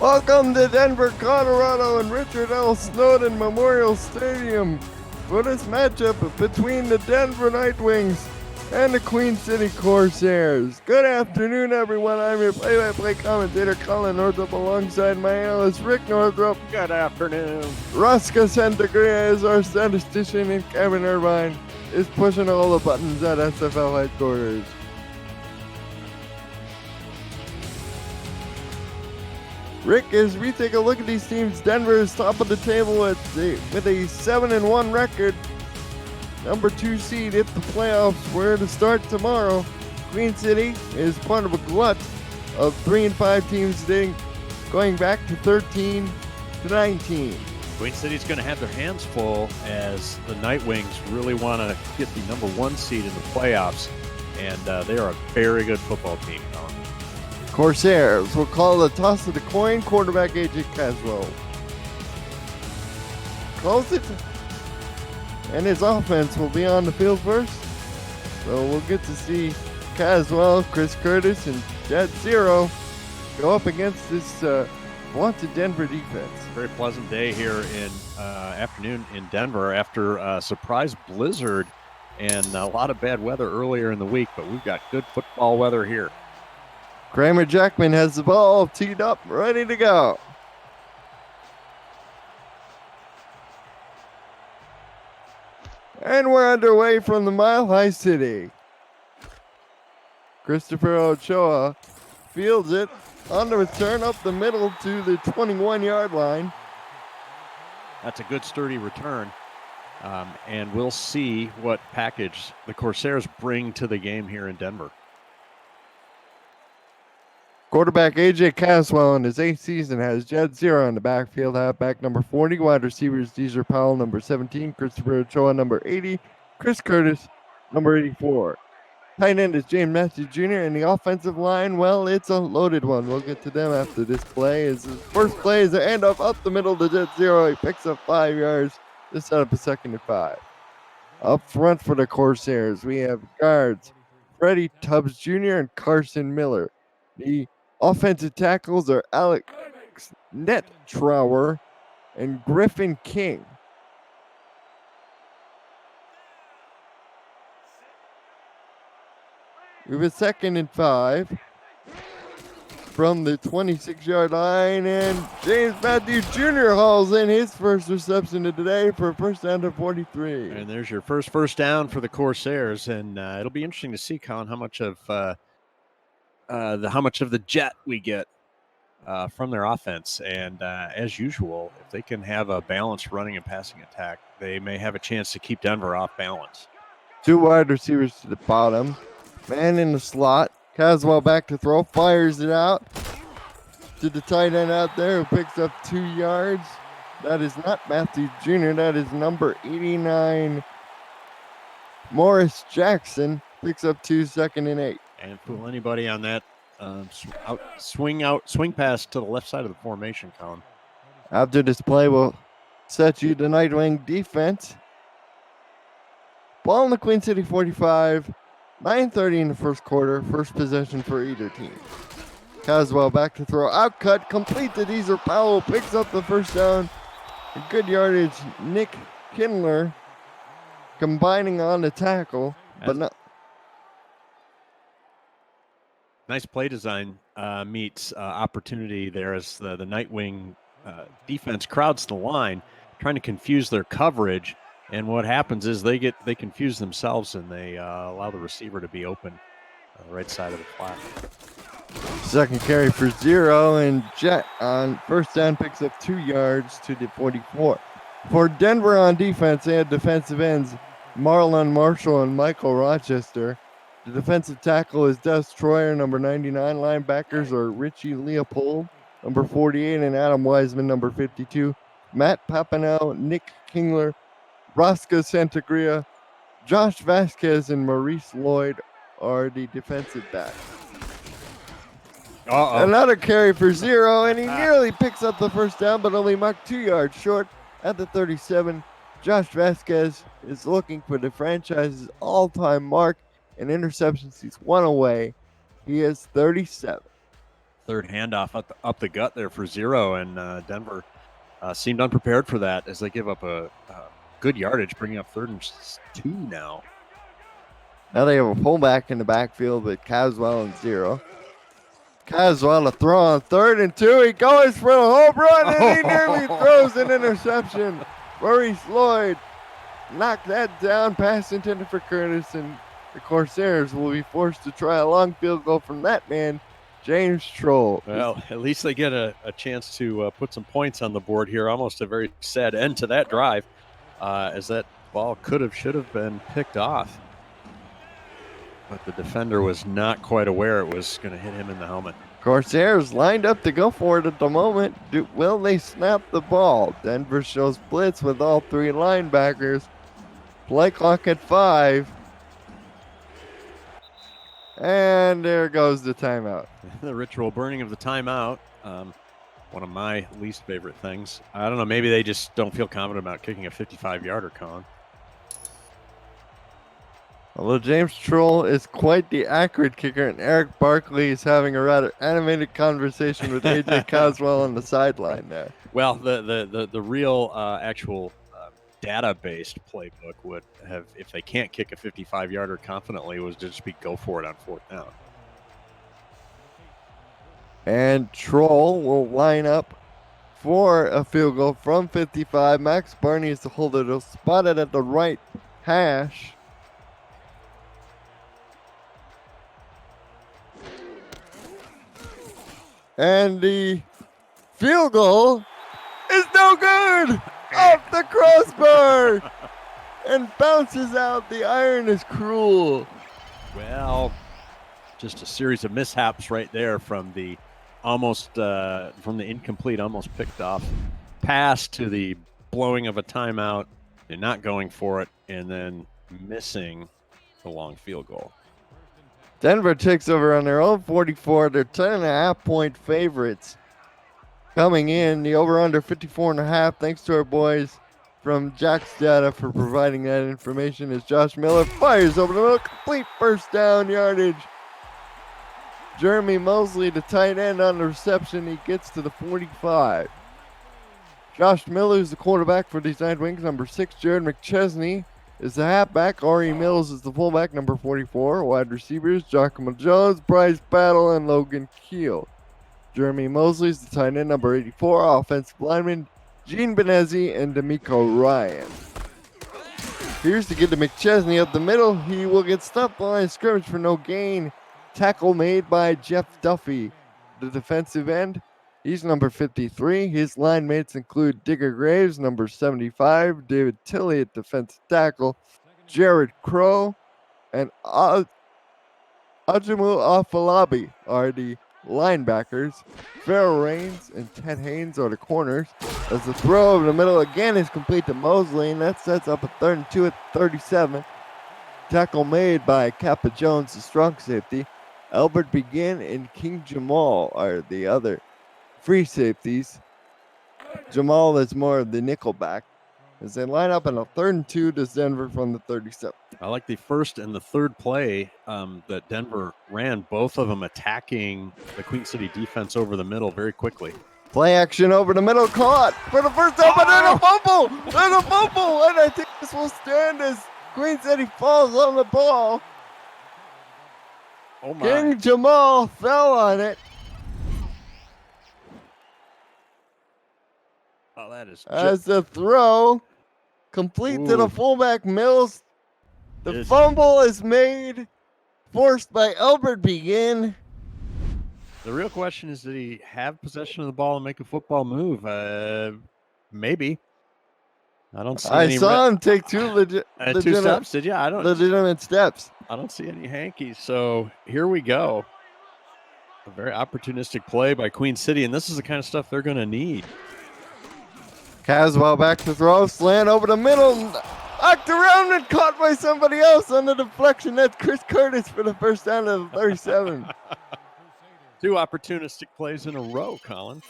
Welcome to Denver, Colorado and Richard L. Snowden Memorial Stadium for this matchup between the Denver Nightwings and the Queen City Corsairs. Good afternoon, everyone. I'm your play-by-play commentator, Colin Northrop, alongside my analyst, Rick Northrop. Good afternoon. Ruska Santagria is our statistician, and Kevin Irvine is pushing all the buttons at SFL headquarters. Rick, as we take a look at these teams, Denver is top of the table with a 7-1 record. Number 2 seed if the playoffs were to start tomorrow. Queen City is part of a glut of 3-5 teams going back to 13 to 19. Queen City's going to have their hands full as the Nightwings really want to get the number 1 seed in the playoffs, and they are a very good football team. Corsairs will call the toss of the coin. Quarterback AJ Caswell calls it, and his offense will be on the field first. So we'll get to see Caswell, Chris Curtis, and Jet Zero go up against this vaunted Denver defense. Very pleasant day here in afternoon in Denver after a surprise blizzard and a lot of bad weather earlier in the week, but we've got good football weather here. Kramer Jackman has the ball teed up, ready to go. And we're underway from the Mile High City. Christopher Ochoa fields it on the return up the middle to the 21-yard line. That's a good sturdy return. And we'll see what package the Corsairs bring to the game here in Denver. Quarterback AJ Caswell in his 8th season has Jet Zero in the backfield. Halfback number 40, wide receivers Deezer Powell number 17, Christopher Ochoa number 80, Chris Curtis number 84. Tight end is James Matthews Jr. and the offensive line, well, it's a loaded one. We'll get to them after this play. His first play is a handoff up the middle to Jet Zero. He picks up 5 yards to set up a 2nd and 5. Up front for the Corsairs, we have guards Freddie Tubbs Jr. and Carson Miller. The offensive tackles are Alex Nettrower and Griffin King. We have a 2nd and 5 from the 26-yard line, and James Matthews Jr. hauls in his first reception of the day for a first down to 43. And there's your first down for the Corsairs, and it'll be interesting to see, Colin, how much of the jet we get from their offense. And as usual, if they can have a balanced running and passing attack, they may have a chance to keep Denver off balance. 2 wide receivers to the bottom. Man in the slot. Caswell back to throw. Fires it out to the tight end out there who picks up 2 yards. That is not Matthews Jr. That is number 89, Morris Jackson. Picks up 2, 2nd and 8. And fool anybody on that swing pass to the left side of the formation, Colin. After this play, will set you the Nightwing defense. Ball in the Queen City 45. 9:30 in the first quarter. First possession for either team. Caswell back to throw. Outcut. Complete to Deezer Powell. Picks up the first down. A good yardage. Nick Kindler combining on the tackle. But not. Nice play design meets opportunity there as the Nightwing defense crowds the line, trying to confuse their coverage. And what happens is they confuse themselves and they allow the receiver to be open on the right side of the flat. 2nd carry for Zero, and Jet on first down picks up 2 yards to the 44. For Denver on defense, they had defensive ends Marlon Marshall and Michael Rochester. The defensive tackle is Des Troyer, number 99. Linebackers are Richie Leopold, number 48, and Adam Wiseman, number 52. Matt Papineau, Nick Kingler, Rosca Santagria, Josh Vasquez, and Maurice Lloyd are the defensive backs. Another carry for Zero, and he nearly picks up the first down, but only marked 2 yards short at the 37. Josh Vasquez is looking for the franchise's all-time mark in interceptions. He's 1 away. He has 37. third handoff up the gut there for 0, and Denver seemed unprepared for that as they give up a good yardage, bringing up 3rd and 2 now. Now they have a fullback in the backfield with Caswell and 0. Caswell to throw on 3rd and 2. He goes for a home run, and he nearly throws an interception. Maurice Lloyd knocked that down. Pass intended for Curtis, and the Corsairs will be forced to try a long field goal from that man, James Troll. Well, at least they get a chance to put some points on the board here. Almost a very sad end to that drive, as that ball should have been picked off. But the defender was not quite aware it was going to hit him in the helmet. Corsairs lined up to go for it at the moment. Will they snap the ball? Denver shows blitz with all 3 linebackers. Play clock at 5. And there goes the timeout. The ritual burning of the timeout. One of my least favorite things. I don't know. Maybe they just don't feel confident about kicking a 55-yarder, Colin. Although James Troll is quite the accurate kicker, and Eric Barkley is having a rather animated conversation with AJ Caswell on the sideline there. Well, the real actual data-based playbook would have, if they can't kick a 55-yarder confidently, was to just be go for it on 4th down. And Troll will line up for a field goal from 55. Max Barney is the holder. They'll spot it at the right hash. And the field goal is no good! Off the crossbar! And bounces out. The iron is cruel. Well, just a series of mishaps right there from the incomplete, almost picked off pass to the blowing of a timeout and not going for it, and then missing the long field goal. Denver takes over on their own 44. They're 10.5-point favorites. Coming in, the over-under 54.5. Thanks to our boys from Jack's Data for providing that information. As Josh Miller fires over the middle, complete first down yardage. Jeremy Mosley, the tight end, on the reception. He gets to the 45. Josh Miller is the quarterback for these Night Wings. Number 6, Jared McChesney is the halfback. Ari Mills is the fullback, number 44. Wide receivers, Giacomo Jones, Bryce Battle, and Logan Keel. Jeremy Mosley is the tight end, number 84. Offensive lineman, Gene Benezzi and D'Amico Ryan. Here's to get to McChesney up the middle. He will get stopped on line of scrimmage for no gain. Tackle made by Jeff Duffy, the defensive end. He's number 53. His line mates include Digger Graves, number 75, David Tilley at defensive tackle, Jared Crow, and Ajumu Afalabi are the linebackers. Farrell Rains and Ted Haynes are the corners. As the throw over the middle again is complete to Mosley, and that sets up a 3rd and 2 at 37. Tackle made by Kappa Jones, the strong safety. Albert Begin and King Jamal are the other free safeties. Jamal is more of the nickelback. As they line up in a 3rd and 2 to Denver from the 37. I like the first and the third play that Denver ran, both of them attacking the Queen City defense over the middle very quickly. Play action over the middle, caught for the first time, but then a fumble! There's a fumble! And I think this will stand as Queen City falls on the ball. Oh my. King Jamal fell on it. Oh, that is as the throw complete to the fullback Mills. The fumble is made, forced by Albert Begin. The real question is, did he have possession of the ball and make a football move? Maybe. I don't see. I saw him take two two steps. Did you? I don't. Legitimate steps. I don't see any hankies. So here we go. A very opportunistic play by Queen City, and this is the kind of stuff they're going to need. Caswell back to throw, slant over the middle, knocked around and caught by somebody else on the deflection. That's Chris Curtis for the first down of the 37. Two opportunistic plays in a row, Colin.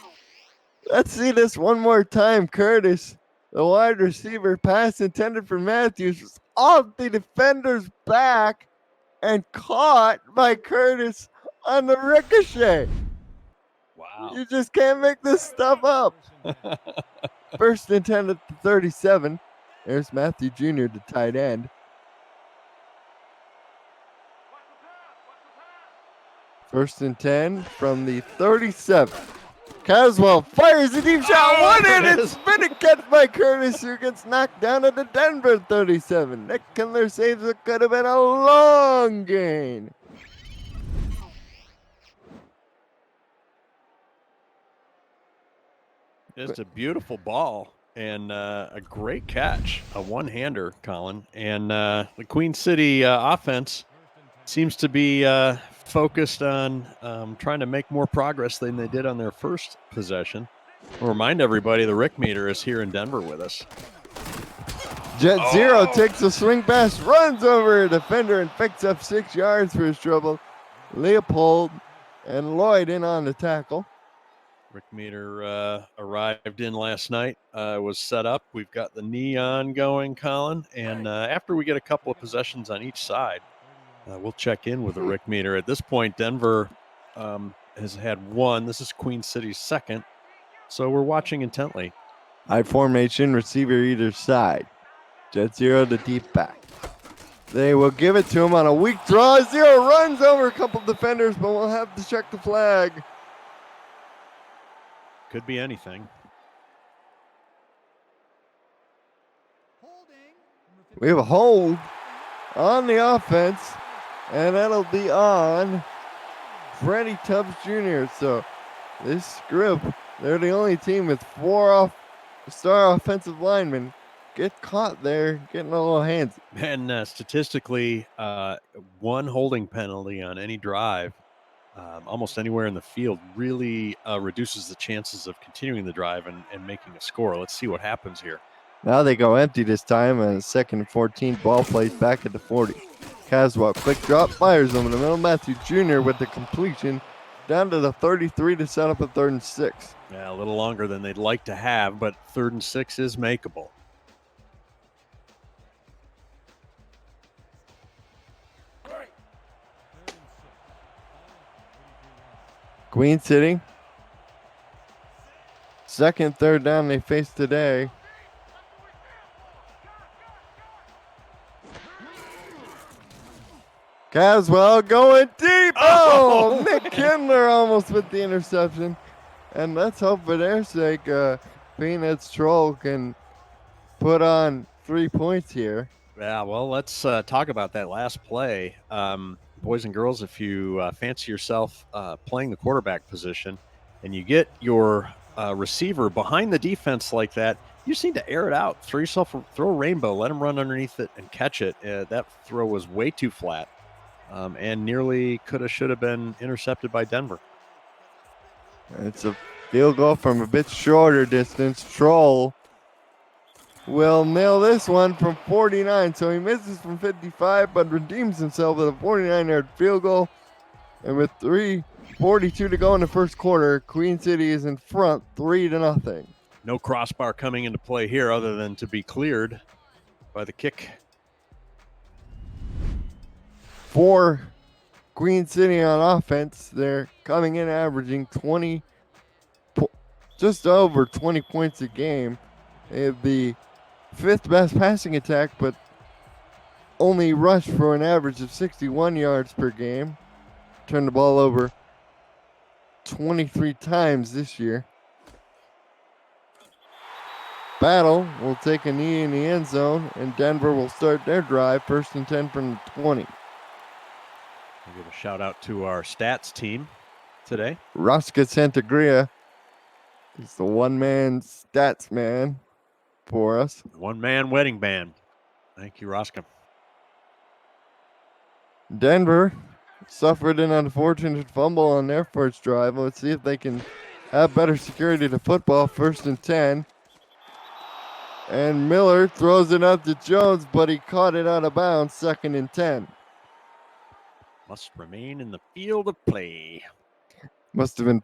Let's see this one more time. Curtis, the wide receiver, pass intended for Matthews, was off the defender's back and caught by Curtis on the ricochet. Wow. You just can't make this stuff up. 1st and 10 at the 37. There's Matthew Jr., the tight end. 1st and 10 from the 37. Caswell fires a deep shot. One in. It's been a catch by Curtis, who gets knocked down at the Denver 37. Nick Kindler saves what could have been a long gain. Just a beautiful ball and a great catch, a one-hander, Colin. And the Queen City offense seems to be focused on trying to make more progress than they did on their first possession. I'll remind everybody the Rick meter is here in Denver with us. Jet Zero takes a swing pass, runs over a defender, and picks up 6 yards for his trouble. Leopold and Lloyd in on the tackle. Rick meter arrived in last night, was set up. We've got the neon going, Colin. And after we get a couple of possessions on each side, we'll check in with the Rick meter. At this point, Denver has had one. This is Queen City's second. So we're watching intently. I formation, receiver either side. Jet Zero to deep back. They will give it to him on a weak draw. Zero runs over a couple defenders, but we'll have to check the flag. Could be anything. We have a hold on the offense, and that'll be on Freddie Tubbs Jr. So this group, they're the only team with 4 star offensive linemen. Get caught there, getting a little handsy. And statistically, one holding penalty on any drive, almost anywhere in the field, really reduces the chances of continuing the drive and making a score. Let's see what happens here. Now they go empty this time, and 2nd and 14, ball placed back at the 40. Caswell, quick drop, fires over the middle. Matthew Jr. with the completion down to the 33 to set up a 3rd and 6. Yeah, a little longer than they'd like to have, but 3rd and 6 is makeable. Queen City. 2nd, 3rd down they face today. Caswell going deep. Oh, Nick Kindler almost with the interception. And let's hope for their sake, Peanuts Troll can put on 3 points here. Yeah, well, let's talk about that last play. Boys and girls, if you fancy yourself playing the quarterback position and you get your receiver behind the defense like that, you just need to air it out. Throw a rainbow, let him run underneath it and catch it. That throw was way too flat and nearly should have been intercepted by Denver. It's a field goal from a bit shorter distance. Troll will nail this one from 49. So he misses from 55, but redeems himself with a 49-yard field goal. And with 3:42 to go in the first quarter, Queen City is in front 3-0. No crossbar coming into play here other than to be cleared by the kick. For Queen City on offense, they're coming in averaging just over 20 points a game. They have the 5th best passing attack, but only rush for an average of 61 yards per game. Turned the ball over 23 times this year. Battle will take a knee in the end zone, and Denver will start their drive 1st and 10 from the 20. I'll give a shout out to our stats team today. Rosca Santagria is the one-man stats man for us. One-man wedding band. Thank you, Rosca. Denver suffered an unfortunate fumble on their first drive. Let's see if they can have better security to football. 1st and 10. And Miller throws it out to Jones, but he caught it out of bounds. 2nd and 10. Must remain in the field of play. Must have been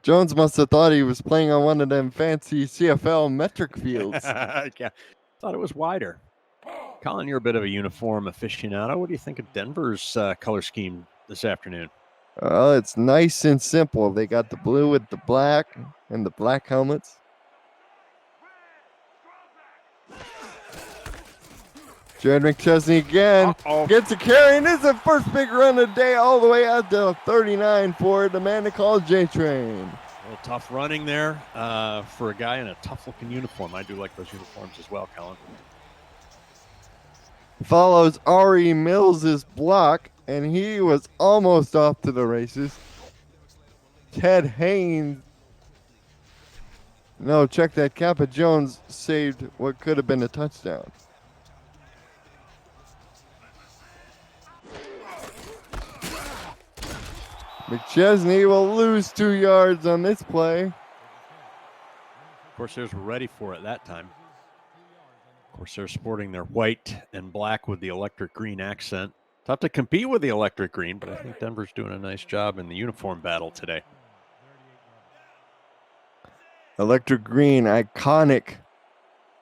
Jones must have thought he was playing on one of them fancy CFL metric fields. Yeah, thought it was wider. Colin, you're a bit of a uniform aficionado. What do you think of Denver's color scheme this afternoon? Well, it's nice and simple. They got the blue with the black and the black helmets. Jared Mcchesney again gets a carry, and it's the first big run of the day all the way out to 39 for the man they call J-Train. A little tough running there for a guy in a tough-looking uniform. I do like those uniforms as well, Colin. Follows Ari Mills' block, and he was almost off to the races. Ted Haynes. No, check that. Kappa Jones saved what could have been a touchdown. Mcchesney will lose 2 yards on this play. Of course, they're ready for it that time. Of course, they're sporting their white and black with the electric green accent. Tough to compete with the electric green, but I think Denver's doing a nice job in the uniform battle today. Electric green, iconic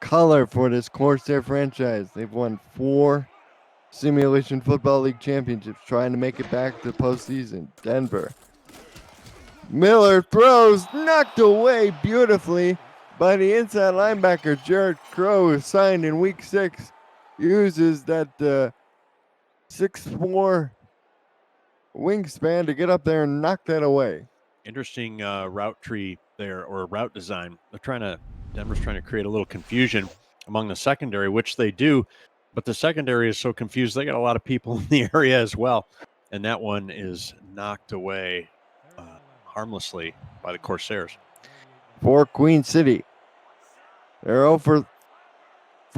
color for this Corsair franchise. They've won 4 Simulation Football League championships, trying to make it back to the postseason. Denver. Miller throws, knocked away beautifully by the inside linebacker, Jared Crow, who signed in week 6. Uses that 6'4" wingspan to get up there and knock that away. Interesting route tree there, or route design. Denver's trying to create a little confusion among the secondary, which they do, but the secondary is so confused they got a lot of people in the area as well, and that one is knocked away harmlessly by the Corsairs. For Queen City, they're 0 for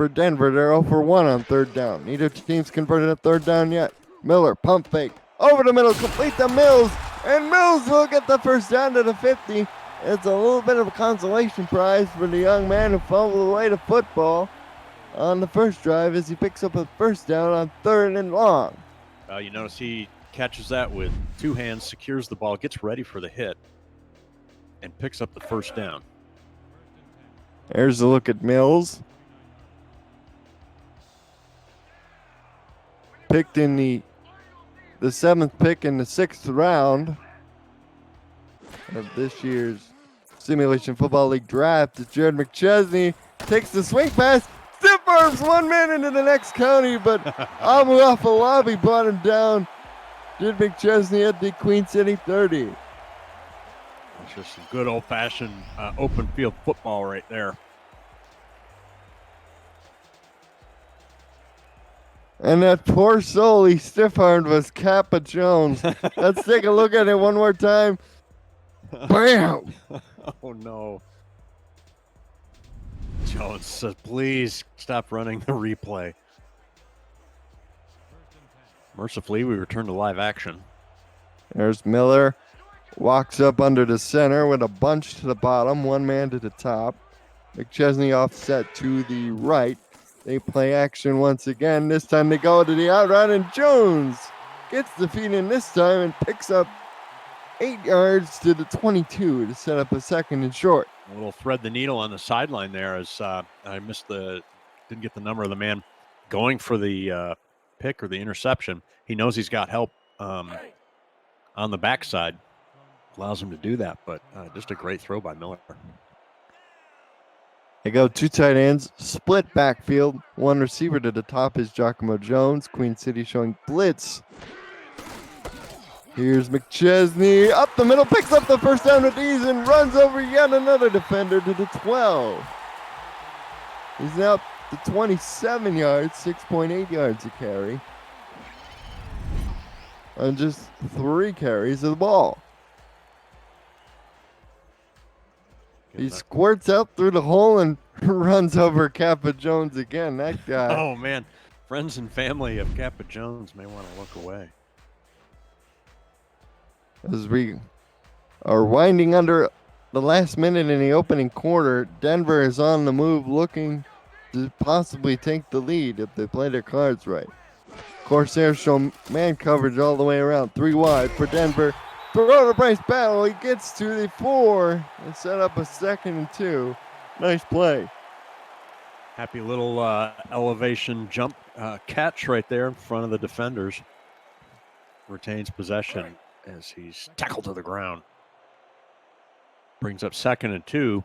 Denver. They're 0 for 1 on 3rd down. Neither team's converted a 3rd down yet. Miller, pump fake, over the middle, complete to Mills, and Mills will get the 1st down to the 50. It's a little bit of a consolation prize for the young man who fumbled away the football on the first drive as he picks up a 1st down on 3rd and long. You notice he catches that with 2 hands, secures the ball, gets ready for the hit, and picks up the 1st down. There's a look at Mills. Picked in the 7th pick in the 6th round of this year's Simulation Football League draft. Jared Mcchesney takes the swing pass, stiff arms one man into the next county, but Amu Afalabi brought him down. Jared Mcchesney at the Queen City 30. It's just some good old-fashioned open field football right there. And that poor soul he stiff-armed was Kappa Jones. Let's take a look at it one more time. Bam! Oh, no. Jones says, please stop running the replay. Mercifully, we return to live action. There's Miller. Walks up under the center with a bunch to the bottom, 1 man to the top. Mcchesney offset to the right. They play action once again. This time they go to the out route, and Jones gets the feed in this time and picks up 8 yards to the 22 to set up a 2nd and short. A little thread the needle on the sideline there as I didn't get the number of the man going for the pick or the interception. He knows he's got help on the backside. Allows him to do that, but just a great throw by Miller. They go 2 tight ends, split backfield. 1 receiver to the top is Giacomo Jones. Queen City showing blitz. Here's Mcchesney up the middle, picks up the 1st down with ease and runs over yet another defender to the 12. He's now up to 27 yards, 6.8 yards a carry. On just 3 carries of the ball. He squirts out through the hole and runs over Kappa Jones again. That guy. Oh, man. Friends and family of Kappa Jones may want to look away. As we are winding under the last minute in the opening quarter, Denver is on the move looking to possibly take the lead if they play their cards right. Corsairs show man coverage all the way around. 3 wide for Denver. Throw to Bryce Battle. He gets to the 4 and set up a 2nd and 2. Nice play. Happy little elevation jump catch right there in front of the defenders. Retains possession. as he's tackled to the ground. Brings up 2nd and 2.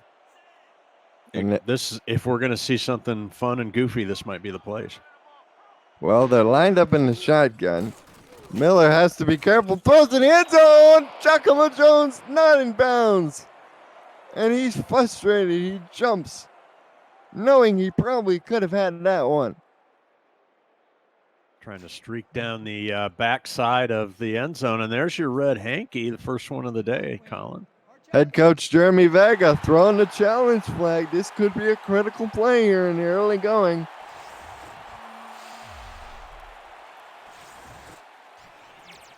And If we're going to see something fun and goofy, this might be the place. Well, they're lined up in the shotgun. Miller has to be careful. Throws in the end zone. Giacomo Jones not in bounds. And he's frustrated. He jumps, knowing he probably could have had that one. Trying to streak down the backside of the end zone. And there's your red hanky, the first one of the day, Colin. Head coach Jeremy Vega throwing the challenge flag. This could be a critical play here in the early going.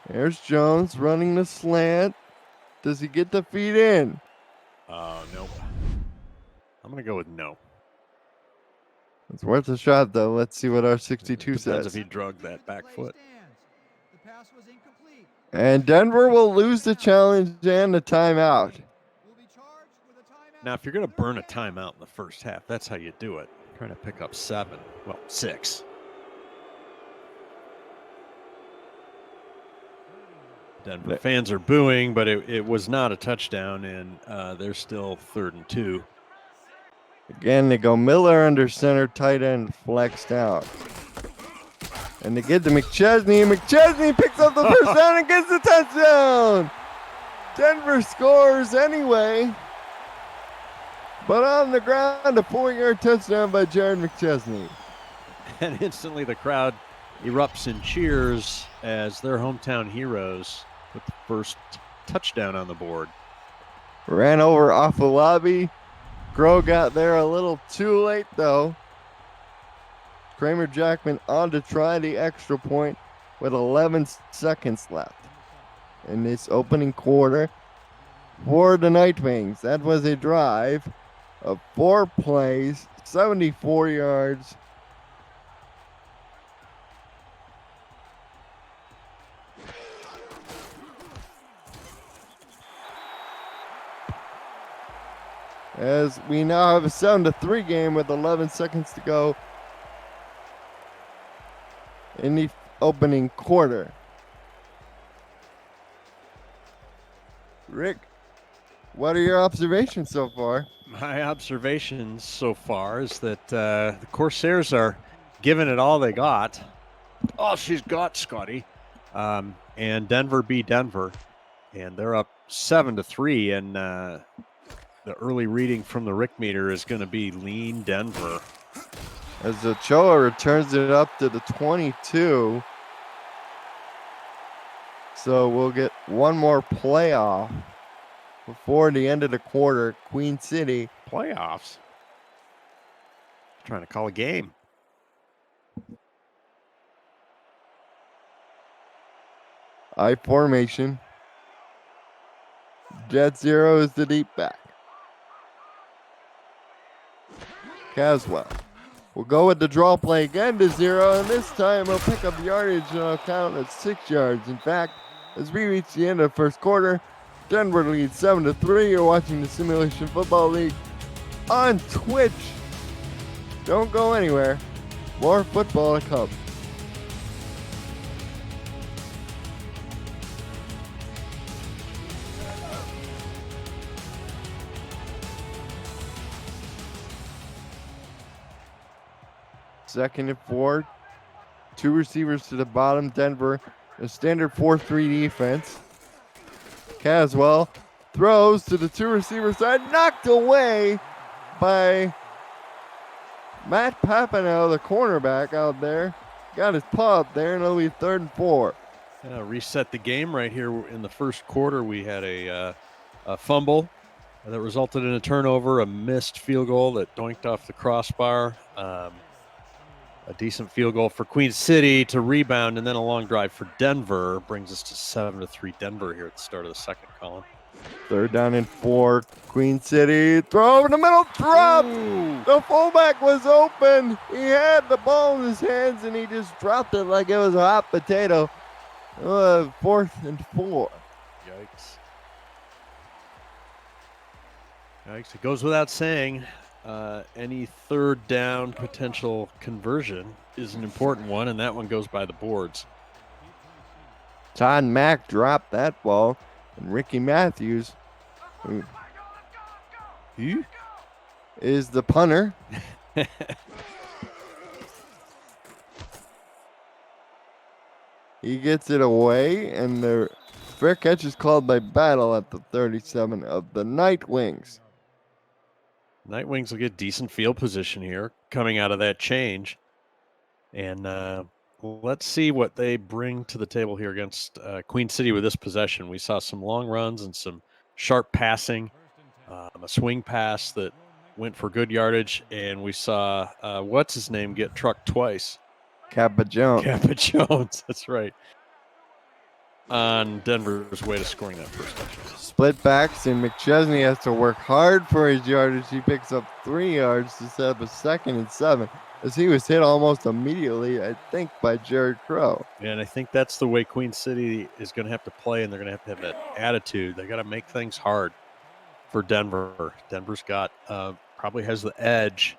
There's Jones running the slant. Does he get the feet in? Nope. I'm going to go with no. It's worth a shot, though. Let's see what our 62 Depends says. if he drugged that back foot. And Denver will lose the challenge and the timeout. Now, if you're going to burn a timeout in the first half, that's how you do it. Trying to pick up 7. Well, 6. Denver fans are booing, but it was not a touchdown, and they're still 3rd and 2. Again, they go Miller under center, tight end flexed out. And they get to Mcchesney, and Mcchesney picks up the first down and gets the touchdown. Denver scores anyway. But on the ground, a 4-yard touchdown by Jared Mcchesney. And instantly the crowd erupts in cheers as their hometown heroes put the first touchdown on the board. Ran over off the lobby. Groh got there a little too late, though. Kramer Jackman on to try the extra point with 11 seconds left in this opening quarter for the Night Wings. That was a drive of 4 plays, 74 yards. As we now have a 7-3 game with 11 seconds to go in the opening quarter. Rick, what are your observations so far? My observations so far is that the Corsairs are giving it all they got. All she's got, Scotty. And Denver beat Denver, and they're up 7-3, and the early reading from the Rick meter is going to be lean Denver. As Ochoa returns it up to the 22. So we'll get one more playoff before the end of the quarter. Queen City. Playoffs? Trying to call a game. I formation. Jet Zero is the deep back. Caswell will go with the draw play again to 0, and this time he'll pick up yardage and I'll count at 6 yards. In fact, as we reach the end of the first quarter, Denver leads 7-3. You're watching the Simulation Football League on Twitch. Don't go anywhere. More football to come. Second and 4. 2 receivers to the bottom. Denver, a standard 4-3 defense. Caswell throws to the 2 receiver side, knocked away by Matt Papano, the cornerback out there. Got his paw up there, and it'll be 3rd and 4. Reset the game right here in the first quarter. We had a fumble that resulted in a turnover, a missed field goal that doinked off the crossbar. A decent field goal for Queen City to rebound, and then a long drive for Denver brings us to 7-3 Denver here at the start of the second, Colin. 3rd down and 4. Queen City throw over the middle, drop. Ooh. The fullback was open. He had the ball in his hands, and he just dropped it like it was a hot potato. 4th and 4. Yikes. It goes without saying. Any 3rd down potential conversion is an important one, and that one goes by the boards. Todd Mack dropped that ball, and Ricky Matthews, who is the punter, he gets it away, and the fair catch is called by Battle at the 37 of the Night Wings. Night Wings will get decent field position here coming out of that change. And let's see what they bring to the table here against Queen City with this possession. We saw some long runs and some sharp passing, a swing pass that went for good yardage, and we saw what's his name get trucked twice. Kappa Jones. Kappa Jones, that's right. On Denver's way to scoring that first touchdown. Split backs, and Mcchesney has to work hard for his yardage. He picks up 3 yards to set up a 2nd and 7, as he was hit almost immediately, I think, by Jared Crow. And I think that's the way Queen City is going to have to play, and they're going to have that attitude. They got to make things hard for Denver. Denver's got probably has the edge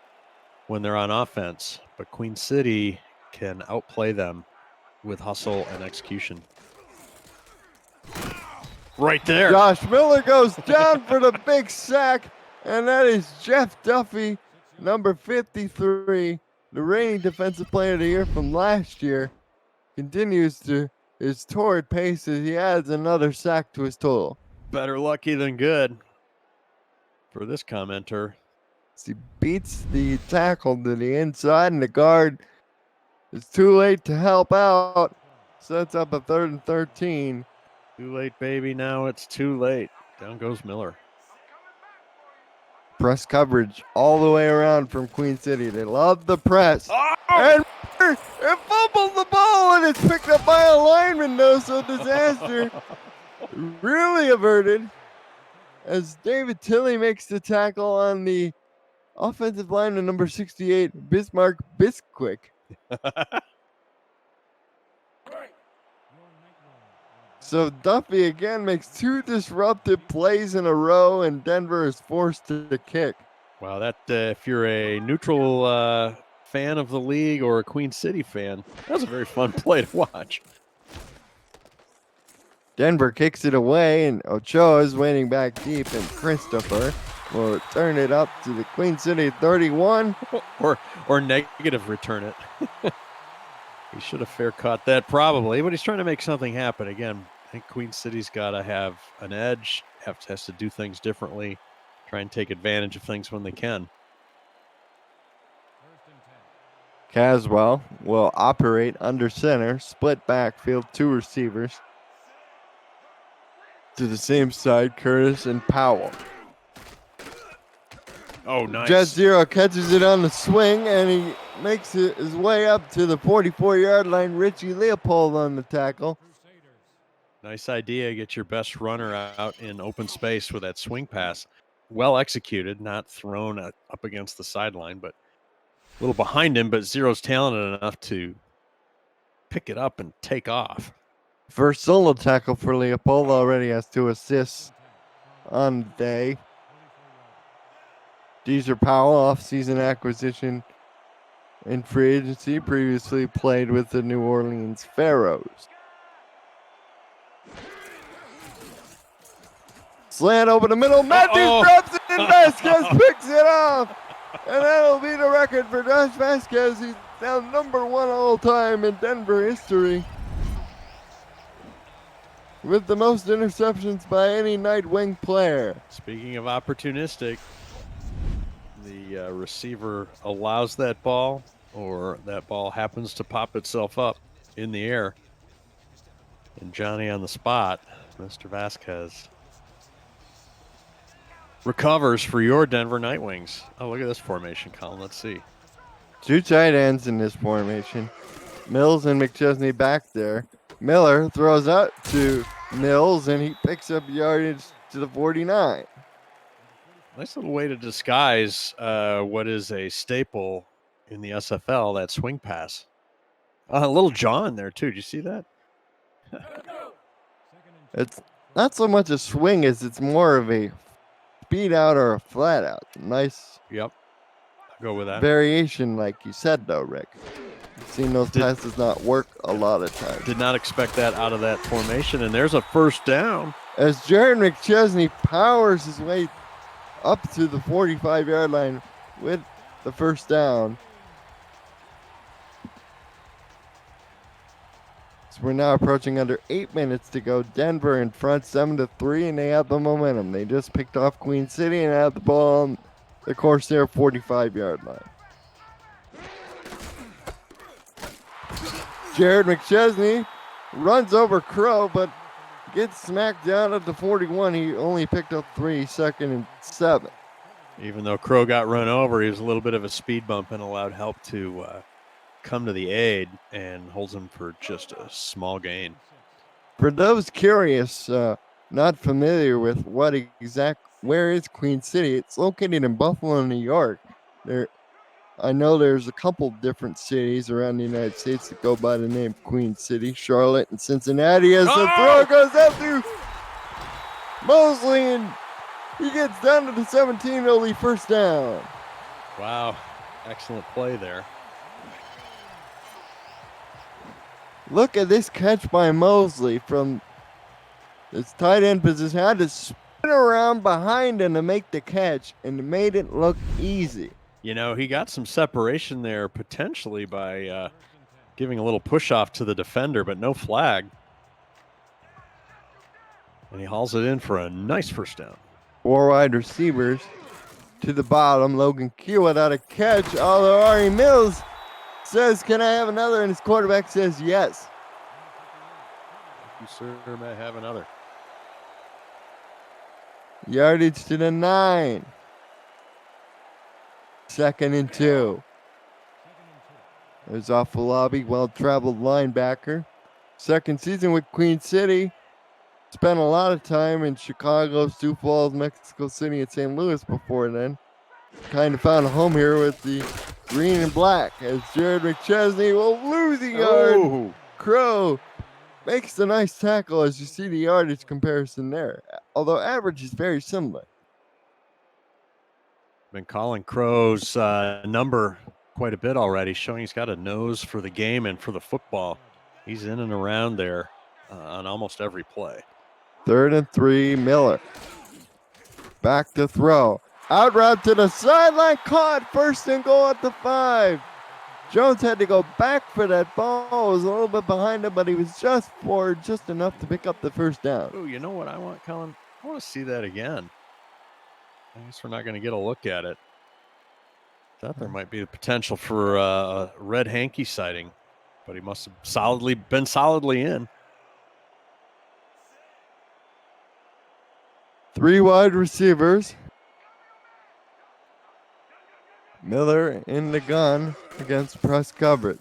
when they're on offense, but Queen City can outplay them with hustle and execution. Right there. Josh Miller goes down for the big sack, and that is Jeff Duffy, number 53, the reigning defensive player of the year from last year. Continues to his torrid pace as he adds another sack to his total. Better lucky than good for this commenter. He beats the tackle to the inside, and the guard is too late to help out. Sets up a 3rd and 13. Too late, baby. Now it's too late. Down goes Miller. Press coverage all the way around from Queen City. They love the press. Oh! And it fumbles the ball, and it's picked up by a lineman, though, so disaster really averted as David Tilley makes the tackle on the offensive lineman, number 68, Bismarck Bisquick. So Duffy again makes 2 disruptive plays in a row, and Denver is forced to kick. Wow, that if you're a neutral fan of the league or a Queen City fan, that was a very fun play to watch. Denver kicks it away, and Ochoa is waiting back deep, and Christopher will turn it up to the Queen City 31. or negative return it. He should have fair caught that probably, but he's trying to make something happen. Again, I think Queen City's got to have an edge, has to do things differently, try and take advantage of things when they can. Caswell will operate under center, split backfield, 2 receivers. To the same side, Curtis and Powell. Oh, nice. Jet Zero catches it on the swing, and he makes his way up to the 44-yard line. Richie Leopold on the tackle. Nice idea. Get your best runner out in open space with that swing pass. Well executed, not thrown up against the sideline, but a little behind him, but Zero's talented enough to pick it up and take off. First solo tackle for Leopold, already has 2 assists on the day. Deezer Powell, off-season acquisition in free agency, previously played with the New Orleans Pharaohs. Slant over the middle, Matthews drops it, and Vasquez picks it off. And that'll be the record for Josh Vasquez. He's now number 1 all time in Denver history, with the most interceptions by any Night Wing player. Speaking of opportunistic, the receiver allows that ball, or that ball happens to pop itself up in the air. And Johnny on the spot, Mr. Vasquez, recovers for your Denver Night Wings. Oh, look at this formation, Colin. Let's see. 2 tight ends in this formation. Mills and Mcchesney back there. Miller throws out to Mills, and he picks up yardage to the 49. Nice little way to disguise what is a staple in the SFL, that swing pass. A little jaw in there, too. Did you see that? It's not so much a swing as it's more of a speed out or a flat out. Nice Yep. I'll go with that. variation, like you said, though, Rick. I've seen those passes not work a lot of times. Did not expect that out of that formation, and there's a first down. As Jared Mcchesney powers his way up to the 45-yard line with the first down. So we're now approaching under 8 minutes to go. Denver in front 7-3, and they have the momentum. They just picked off Queen City and have the ball on the Corsair 45-yard line. Jared Mcchesney runs over Crow, but gets smacked down at the 41. He only picked up 3, 2nd and 7. Even though Crow got run over, he was a little bit of a speed bump and allowed help to come to the aid and holds him for just a small gain. For those curious, not familiar with where is Queen City, it's located in Buffalo, New York. I know there's a couple different cities around the United States that go by the name Queen City, Charlotte, and Cincinnati. As the throw goes out to Mosley, and he gets down to the 17, only first down. Wow, excellent play there. Look at this catch by Mosley from his tight end position. Had to spin around behind him to make the catch, and made it look easy. You know, he got some separation there potentially by giving a little push off to the defender, but no flag. And he hauls it in for a nice first down. 4 wide receivers to the bottom. Logan Keel without a catch, although Ari Mills says, "Can I have another?" And his quarterback says yes. You, sir, may have another. Yardage to the 9. 2nd and 2. There's Afalabi, well-traveled linebacker. Second season with Queen City. Spent a lot of time in Chicago, Sioux Falls, Mexico City, and St. Louis before then. Kind of found a home here with the green and black, as Jared Mcchesney will lose a yard. Oh. Crow makes the nice tackle, as you see the yardage comparison there, although average is very similar. Been calling Crow's number quite a bit already, showing he's got a nose for the game and for the football. He's in and around there on almost every play. 3rd and 3, Miller. Back to throw. Out route to the sideline, caught. 1st and goal at the 5. Jones had to go back for that ball. It was a little bit behind him, but he was just enough to pick up the first down. Oh, you know what I want, Colin? I want to see that again. I guess we're not going to get a look at it. Thought there might be the potential for a red hanky sighting, but he must have been solidly in. 3 wide receivers. Miller in the gun against press coverage.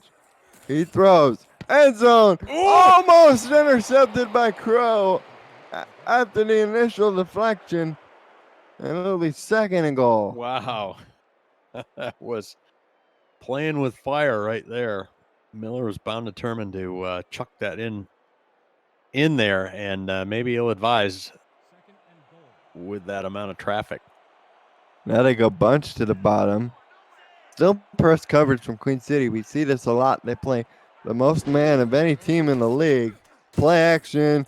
He throws. End zone. Ooh. Almost intercepted by Crow after the initial deflection. And it'll be 2nd and goal. Wow. That was playing with fire right there. Miller was bound determined to chuck that in there, and maybe he'll advise with that amount of traffic. Now they go bunch to the bottom. Still press coverage from Queen City. We see this a lot. They play the most man of any team in the league. Play action.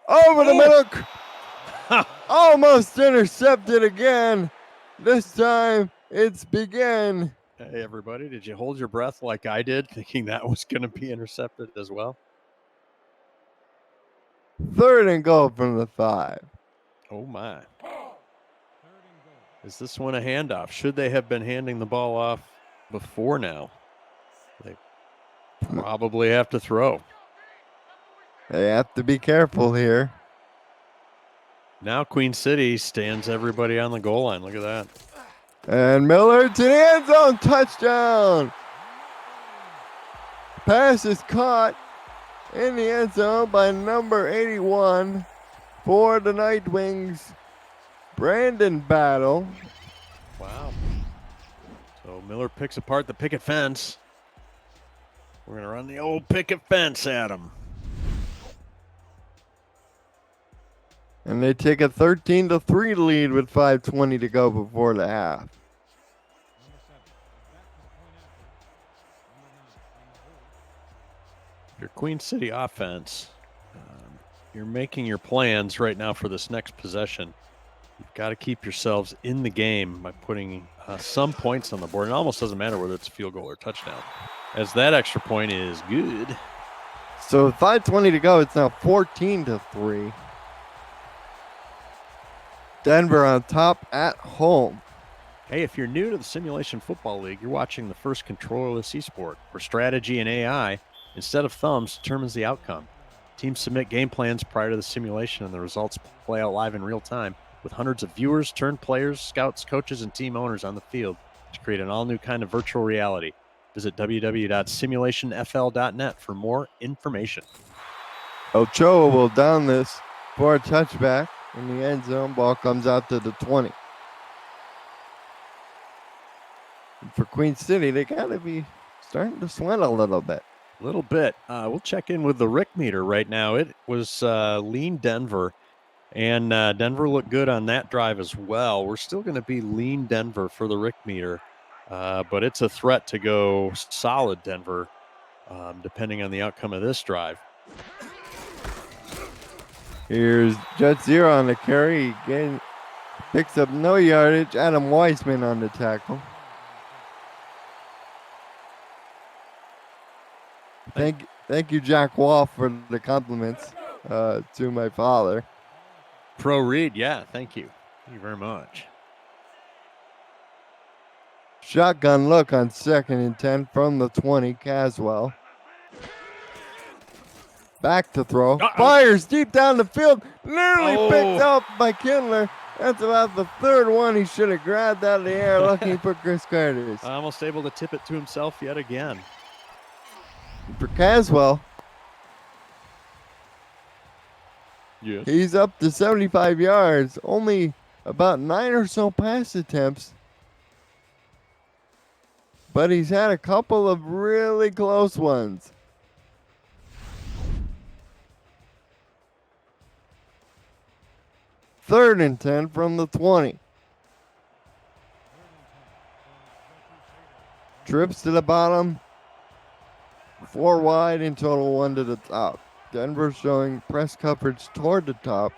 Over the middle. Almost intercepted again. This time it's Begin. Hey, everybody. Did you hold your breath like I did, thinking that was going to be intercepted as well? 3rd and goal from the 5. Oh, my. Is this one a handoff? Should they have been handing the ball off before now? They probably have to throw. They have to be careful here. Now Queen City stands everybody on the goal line. Look at that. And Miller to the end zone. Touchdown. Pass is caught in the end zone by number 81 for the Nightwings. Brandon Battle. Wow. So Miller picks apart the picket fence. We're going to run the old picket fence at him. And they take a 13-3 lead with 5:20 to go before the half. Your Queen City offense, you're making your plans right now for this next possession. You've got to keep yourselves in the game by putting some points on the board. It almost doesn't matter whether it's a field goal or touchdown, as that extra point is good. So with 5:20 to go, it's now 14-3. Denver on top at home. Hey, if you're new to the Simulation Football League, you're watching the first controllerless esport where strategy and AI, instead of thumbs, determines the outcome. Teams submit game plans prior to the simulation, and the results play out live in real time with hundreds of viewers, turned players, scouts, coaches, and team owners on the field to create an all-new kind of virtual reality. Visit www.simulationfl.net for more information. Ochoa will down this for a touchback in the end zone. Ball comes out to the 20. And for Queen City, they got to be starting to sweat a little bit. A little bit. We'll check in with the Rick meter right now. It was lean Denver, and Denver looked good on that drive as well. We're still going to be lean Denver for the Rick meter, but it's a threat to go solid Denver, depending on the outcome of this drive. Here's Jet Zero on the carry. Again, picks up no yardage. Adam Weissman on the tackle. Thank you, Jack Wall, for the compliments to my father. Pro Reed, yeah, thank you. Thank you very much. Shotgun look on 2nd and 10 from the 20, Caswell. Back to throw. Fires deep down the field. Nearly picked up by Kindler. That's about the third one he should have grabbed out of the air looking for Chris Curtis. Almost able to tip it to himself yet again. For Caswell, yes. He's up to 75 yards. Only about 9 or so pass attempts. But he's had a couple of really close ones. Third and 10 from the 20. Trips to the bottom. 4 wide in total, 1 to the top. Denver showing press coverage toward the top.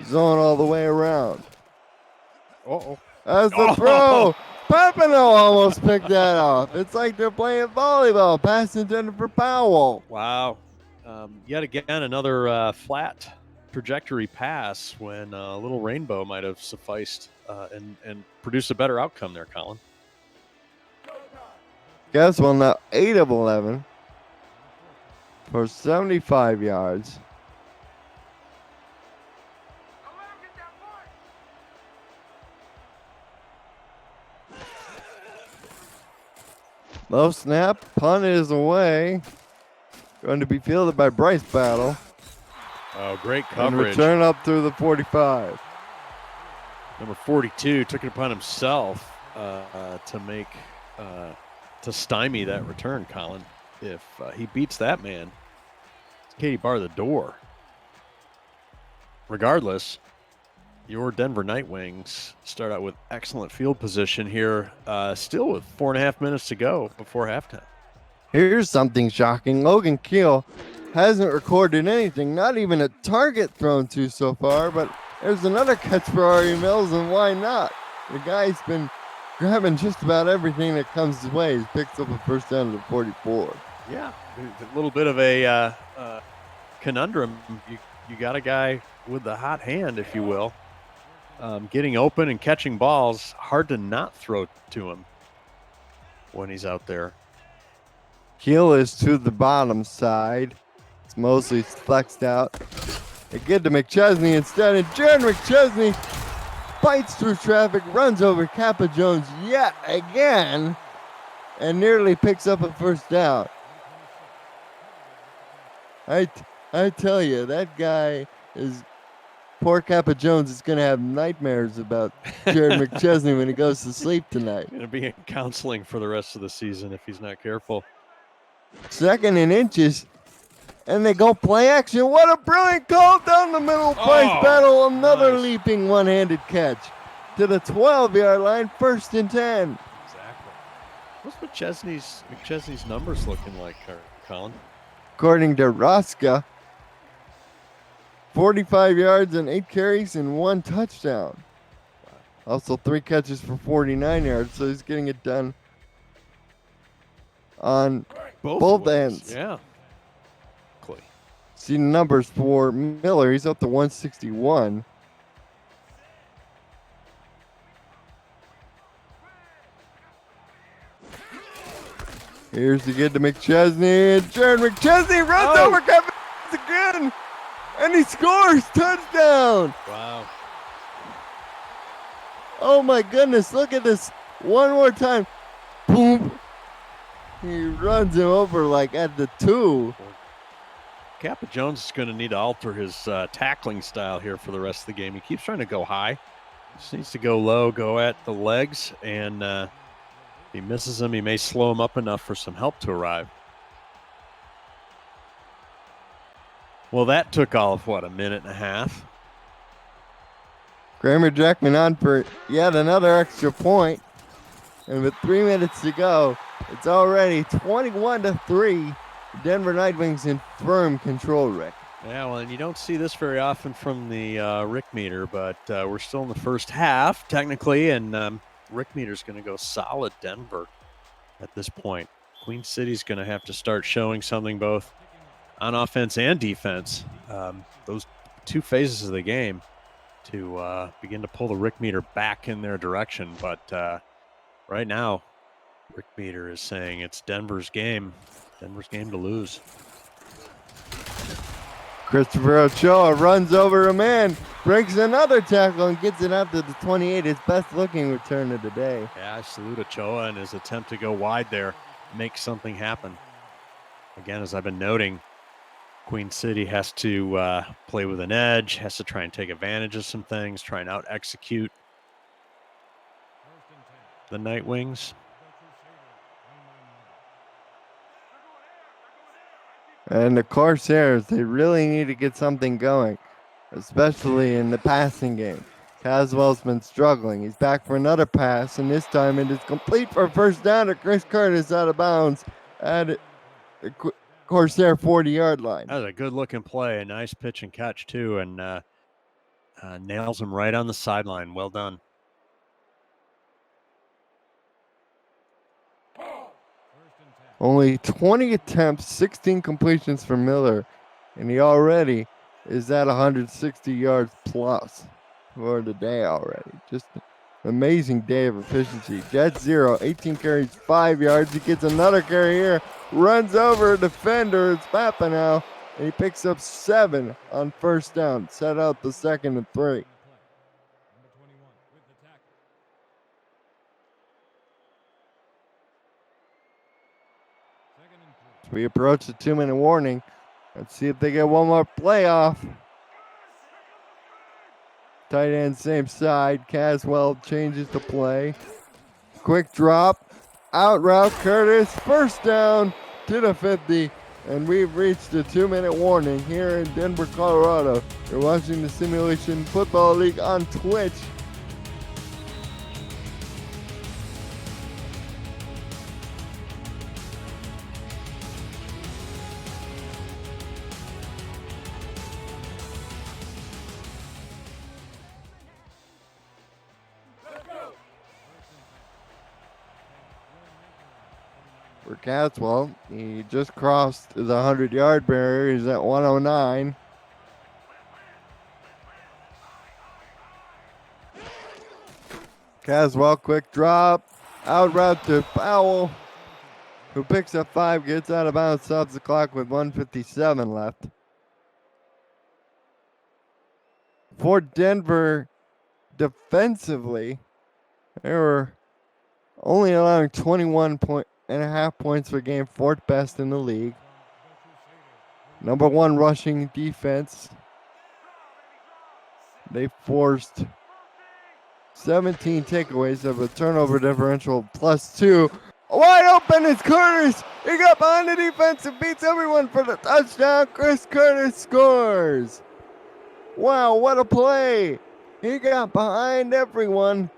Zone all the way around. Uh-oh. As the throw. Papino almost picked that off. It's like they're playing volleyball. Pass intended for Powell. Wow. Yet again, another flat trajectory pass when a little rainbow might have sufficed and produced a better outcome there, Colin. Caswell now 8 of 11 for 75 yards. Low snap, punt is away. Going to be fielded by Bryce Battle. Oh, great And coverage. return up through the 45. Number 42 took it upon himself to make to stymie that return, Colin. If he beats that man, it's Katie bar the door. Regardless, your Denver Nightwings start out with excellent field position here, still with 4.5 minutes to go before halftime. Here's something shocking. Logan Keel hasn't recorded anything, not even a target thrown to so far, but there's another catch for Ari Mills, and why not? The guy's been grabbing just about everything that comes his way. He picks up a first down to the 44. Yeah, a little bit of a conundrum. You got a guy with the hot hand, if you will, getting open and catching balls. Hard to not throw to him when he's out there. Keel is to the bottom side. It's mostly flexed out. They get to Mcchesney instead, and Jared Mcchesney bites through traffic, runs over Kappa Jones yet again, and nearly picks up a first down. I tell you, that guy is, poor Kappa Jones is going to have nightmares about Jared Mcchesney when he goes to sleep tonight. Going to be in counseling for the rest of the season if he's not careful. 2nd and inches, and they go play action. What a brilliant call down the middle. Bryce Battle, another leaping one-handed catch to the 12-yard line, 1st and 10. Exactly. What's McChesney's numbers looking like, Colin? according to Raska. 45 yards and 8 carries and 1 touchdown. Also 3 catches for 49 yards, so he's getting it done on both ends. Yeah. See the numbers for Miller. He's up to 161. Here's the kid to Mcchesney, and Jared Mcchesney runs over Kevin again, and he scores. Touchdown. Wow. Oh my goodness, look at this. One more time. Boom. He runs him over like at the 2. Kappa Jones is going to need to alter his tackling style here for the rest of the game. He keeps trying to go high. Just needs to go low, go at the legs, and if he misses him, he may slow him up enough for some help to arrive. Well, that took all of, what, a minute and a half? Kramer Jackman on for yet another extra point. And with 3 minutes to go, it's already 21-3. Denver Nightwings in firm control, Rick. Yeah, well, and you don't see this very often from the Rick meter, but we're still in the first half, technically, and Rick meter's going to go solid Denver at this point. Queen City's going to have to start showing something both on offense and defense, those 2 phases of the game, to begin to pull the Rick meter back in their direction. But right now, Rick meter is saying it's Denver's game to lose. Christopher Ochoa runs over a man, breaks another tackle, and gets it out to the 28. His best-looking return of the day. Yeah, I salute Ochoa and his attempt to go wide there, make something happen. Again, as I've been noting, Queen City has to play with an edge, has to try and take advantage of some things, try and out-execute the Nightwings. And the Corsairs, they really need to get something going, especially in the passing game. Caswell's been struggling. He's back for another pass, and this time it is complete for a first down to Chris Curtis out of bounds at the Corsair 40-yard line. That was a good-looking play, a nice pitch and catch, too, and nails him right on the sideline. Well done. Only 20 attempts, 16 completions for Miller, and he already is at 160 yards plus for the day already. Just an amazing day of efficiency. Jet 0, 18 carries, 5 yards. He gets another carry here, runs over a defender. It's Papa now, and he picks up 7 on first down. Set out the 2nd and 3. We approach the 2-minute warning. Let's see if they get one more play off. Tight end, same side. Caswell changes the play. Quick drop. Out route Curtis. First down to the 50. And we've reached the 2-minute warning here in Denver, Colorado. You're watching the Simulation Football League on Twitch. For Caswell, he just crossed the 100-yard barrier. He's at 109. Caswell, quick drop. Out route to Powell, who picks up 5, gets out of bounds, stops the clock with 1:57 left. For Denver, defensively, they were only allowing 21.5 points per game, 4th best in the league. Number 1 rushing defense. They forced 17 takeaways of a turnover differential +2. Wide open is Curtis. He got behind the defense and beats everyone for the touchdown. Chris Curtis scores. Wow, what a play. He got behind everyone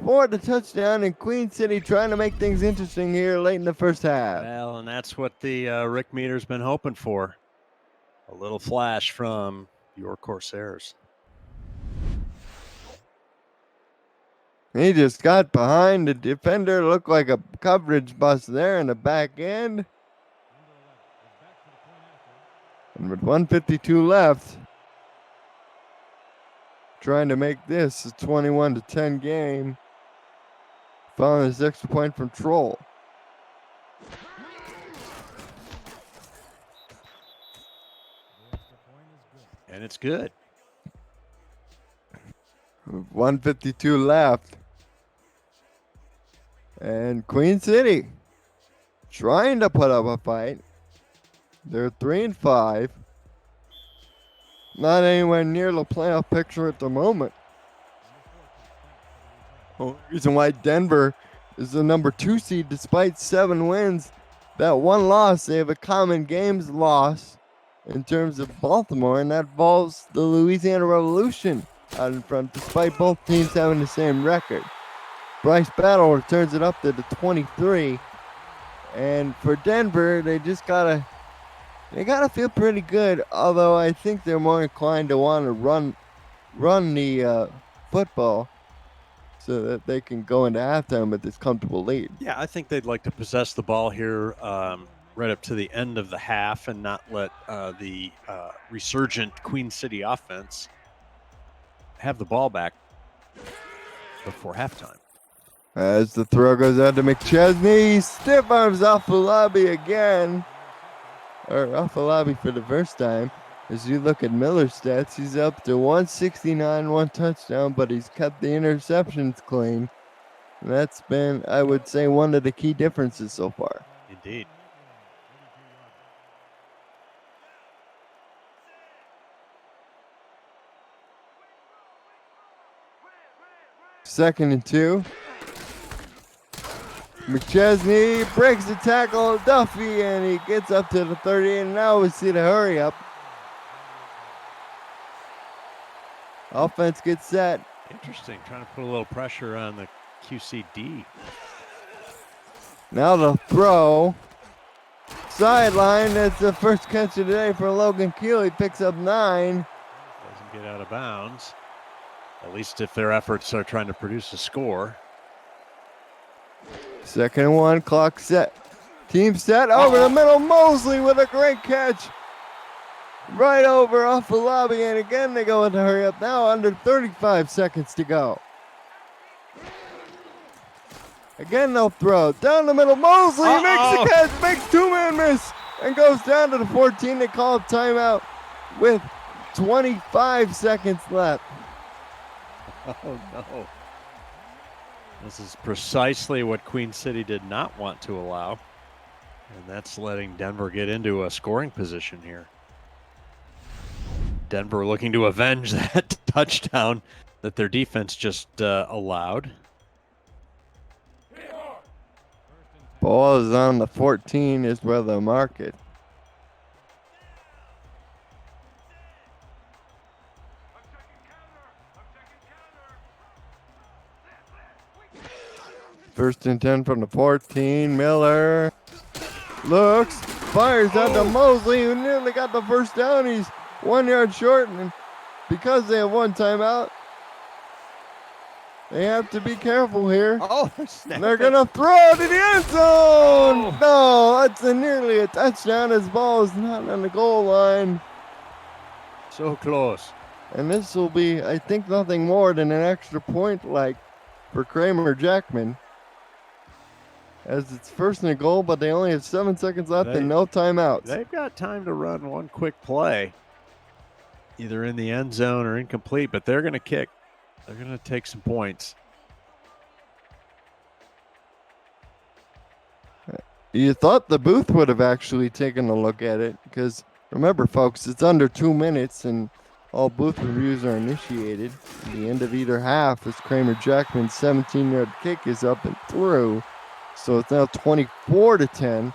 for the touchdown, and Queen City trying to make things interesting here late in the first half. Well, and that's what the Rick Meter's been hoping for. A little flash from your Corsairs. He just got behind the defender. Looked like a coverage bust there in the back end. And with 1:52 left, trying to make this a 21-10 game. Following his extra point from Troll. And it's good. 1:52 left. And Queen City trying to put up a fight. They're 3-5. Not anywhere near the playoff picture at the moment. The reason why Denver is the number 2 seed despite 7 wins. That one loss, they have a common games loss in terms of Baltimore, and that involves the Louisiana Revolution out in front, despite both teams having the same record. Bryce Battle returns it up to the 23. And for Denver, they gotta feel pretty good, although I think they're more inclined to want to run the football so that they can go into halftime with this comfortable lead. Yeah, I think they'd like to possess the ball here right up to the end of the half and not let the resurgent Queen City offense have the ball back before halftime. As the throw goes out to Mcchesney, stiff arms Afalabi again. Or Afalabi for the first time. As you look at Miller's stats, he's up to 169, 1 touchdown, but he's kept the interceptions clean. And that's been, I would say, one of the key differences so far. Indeed. Second and 2. Mcchesney breaks the tackle, Duffy, and he gets up to the 30, and now we see the hurry up. Offense gets set. Interesting, trying to put a little pressure on the QCD. Now the throw. Sideline, that's the first catch of the day for Logan Keel. He picks up 9. Doesn't get out of bounds, at least if their efforts are trying to produce a score. Second and 1, clock set. Team set over the middle. Mosley with a great catch. Right over off the lobby, and again they go into hurry up. Now under 35 seconds to go. Again they'll throw. Down the middle, Mosley makes the catch, makes 2-man miss, and goes down to the 14. They call a timeout with 25 seconds left. Oh no. This is precisely what Queen City did not want to allow. And that's letting Denver get into a scoring position here. Denver looking to avenge that touchdown that their defense just allowed. Ball is on the 14 is where they'll mark it. First and 10 from the 14. Miller looks, fires out to Mosley, who nearly got the first down. He's 1 yard short, and because they have one timeout, they have to be careful here. They're going to throw to the end zone. No, that's nearly a touchdown. His ball is not on the goal line. So close. And this will be, I think, nothing more than an extra point like for Kramer Jackman. As it's first and a goal, but they only have 7 seconds left and no timeouts. They've got time to run one quick play, either in the end zone or incomplete, but they're going to kick. They're going to take some points. You thought the booth would have actually taken a look at it, because remember, folks, it's under 2 minutes and all booth reviews are initiated. At the end of either half, as Kramer Jackman's 17-yard kick is up and through. So it's now 24-10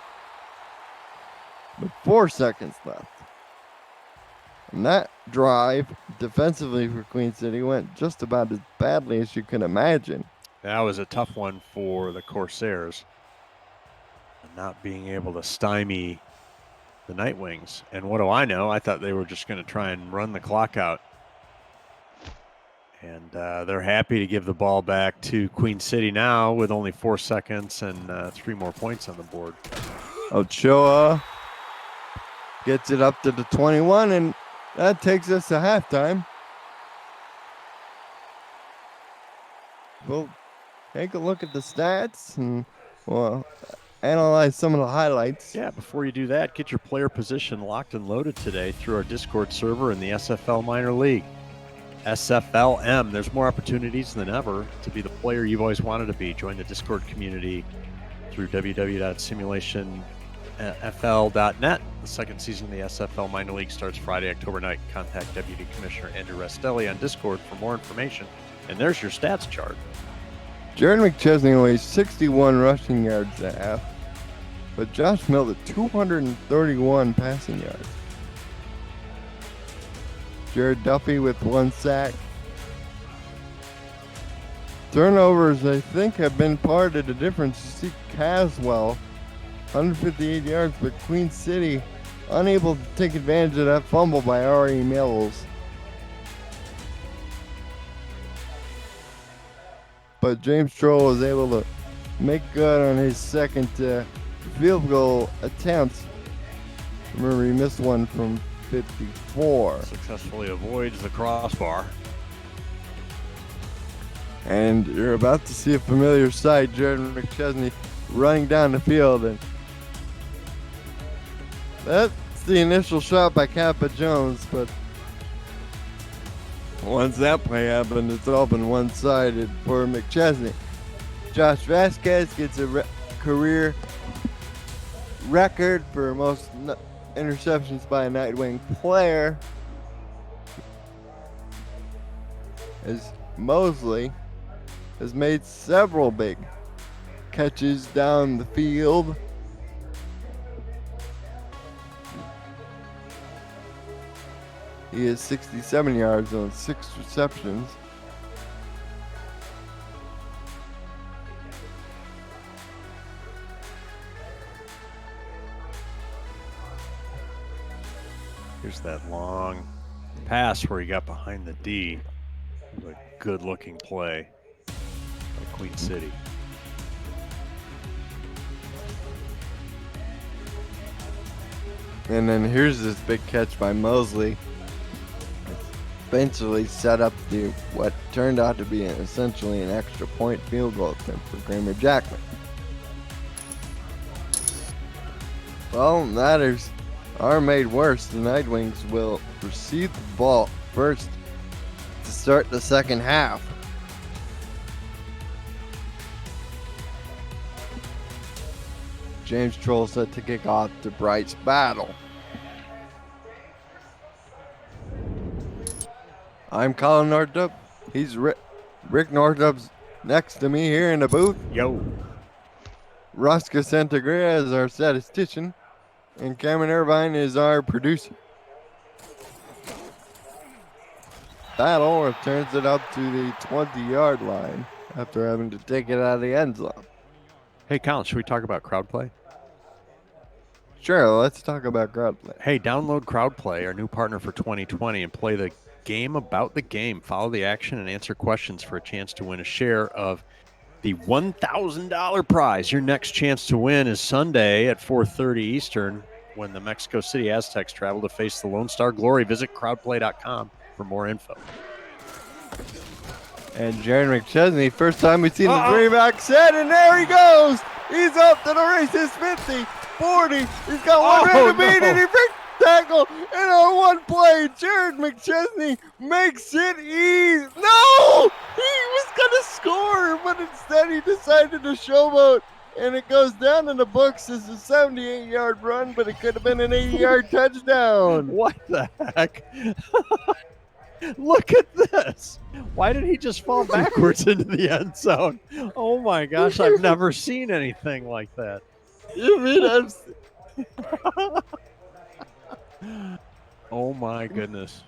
with 4 seconds left. And that drive defensively for Queen City went just about as badly as you can imagine. That was a tough one for the Corsairs, not being able to stymie the Nightwings. And what do I know? I thought they were just going to try and run the clock out. And they're happy to give the ball back to Queen City now with only 4 seconds and 3 more points on the board. Ochoa gets it up to the 21, and that takes us to halftime. We'll take a look at the stats and we'll analyze some of the highlights. Yeah, before you do that, get your player position locked and loaded today through our Discord server in the SFL Minor League. SFLM. There's more opportunities than ever to be the player you've always wanted to be. Join the Discord community through www.simulationfl.net. The second season of the SFL Minor League starts Friday, October 9th. Contact Deputy Commissioner Andrew Restelli on Discord for more information. And there's your stats chart. Jared Mcchesney only has 61 rushing yards to half, but Josh Mill at 231 passing yards. Jared Duffy with 1 sack. Turnovers, I think, have been part of the difference. You see Caswell, 158 yards, but Queen City unable to take advantage of that fumble by R.E. Mills. But James Troll was able to make good on his second field goal attempt. Remember, he missed one from 54. Successfully avoids the crossbar. And you're about to see a familiar sight, Jared Mcchesney running down the field. And that's the initial shot by Kappa Jones, but once that play happened, it's all been one-sided for Mcchesney. Josh Vasquez gets a career record for most interceptions by a Nightwing player, as Mosley has made several big catches down the field. He has 67 yards on 6 receptions. Here's that long pass where he got behind the D. It was a good-looking play by Queen City. And then here's this big catch by Mosley. Eventually set up what turned out to be essentially an extra point field goal attempt for Kramer Jackman. Well, matters are made worse. The Nightwings will receive the ball first to start the second half. James Troll set to kick off the Bright's battle. I'm Colin Northup. He's Rick Northup's next to me here in the booth. Yo. Rosca Santagria is our statistician, and Cameron Irvine is our producer. Battle returns it up to the 20-yard line after having to take it out of the end zone. Hey, Colin, should we talk about crowd play? Sure, let's talk about crowd play. Hey, download crowd play, our new partner for 2020, and play the game about the game. Follow the action and answer questions for a chance to win a share of the $1,000 prize. Your next chance to win is Sunday at 4:30 Eastern when the Mexico City Aztecs travel to face the Lone Star Glory. Visit crowdplay.com for more info. And Jared Mcchesney, first time we've seen the three-back set, and there he goes. He's up to the races, 50, 40. He's got one man to beat, and he breaks the tackle. And on one play, Jared Mcchesney makes it easy. No! He was going to score, but instead he decided to showboat. And it goes down in the books as a 78-yard run, but it could have been an 80-yard touchdown. What the heck? Look at this. Why did he just fall backwards into the end zone? Oh my gosh, I've never seen anything like that. You mean Oh my goodness.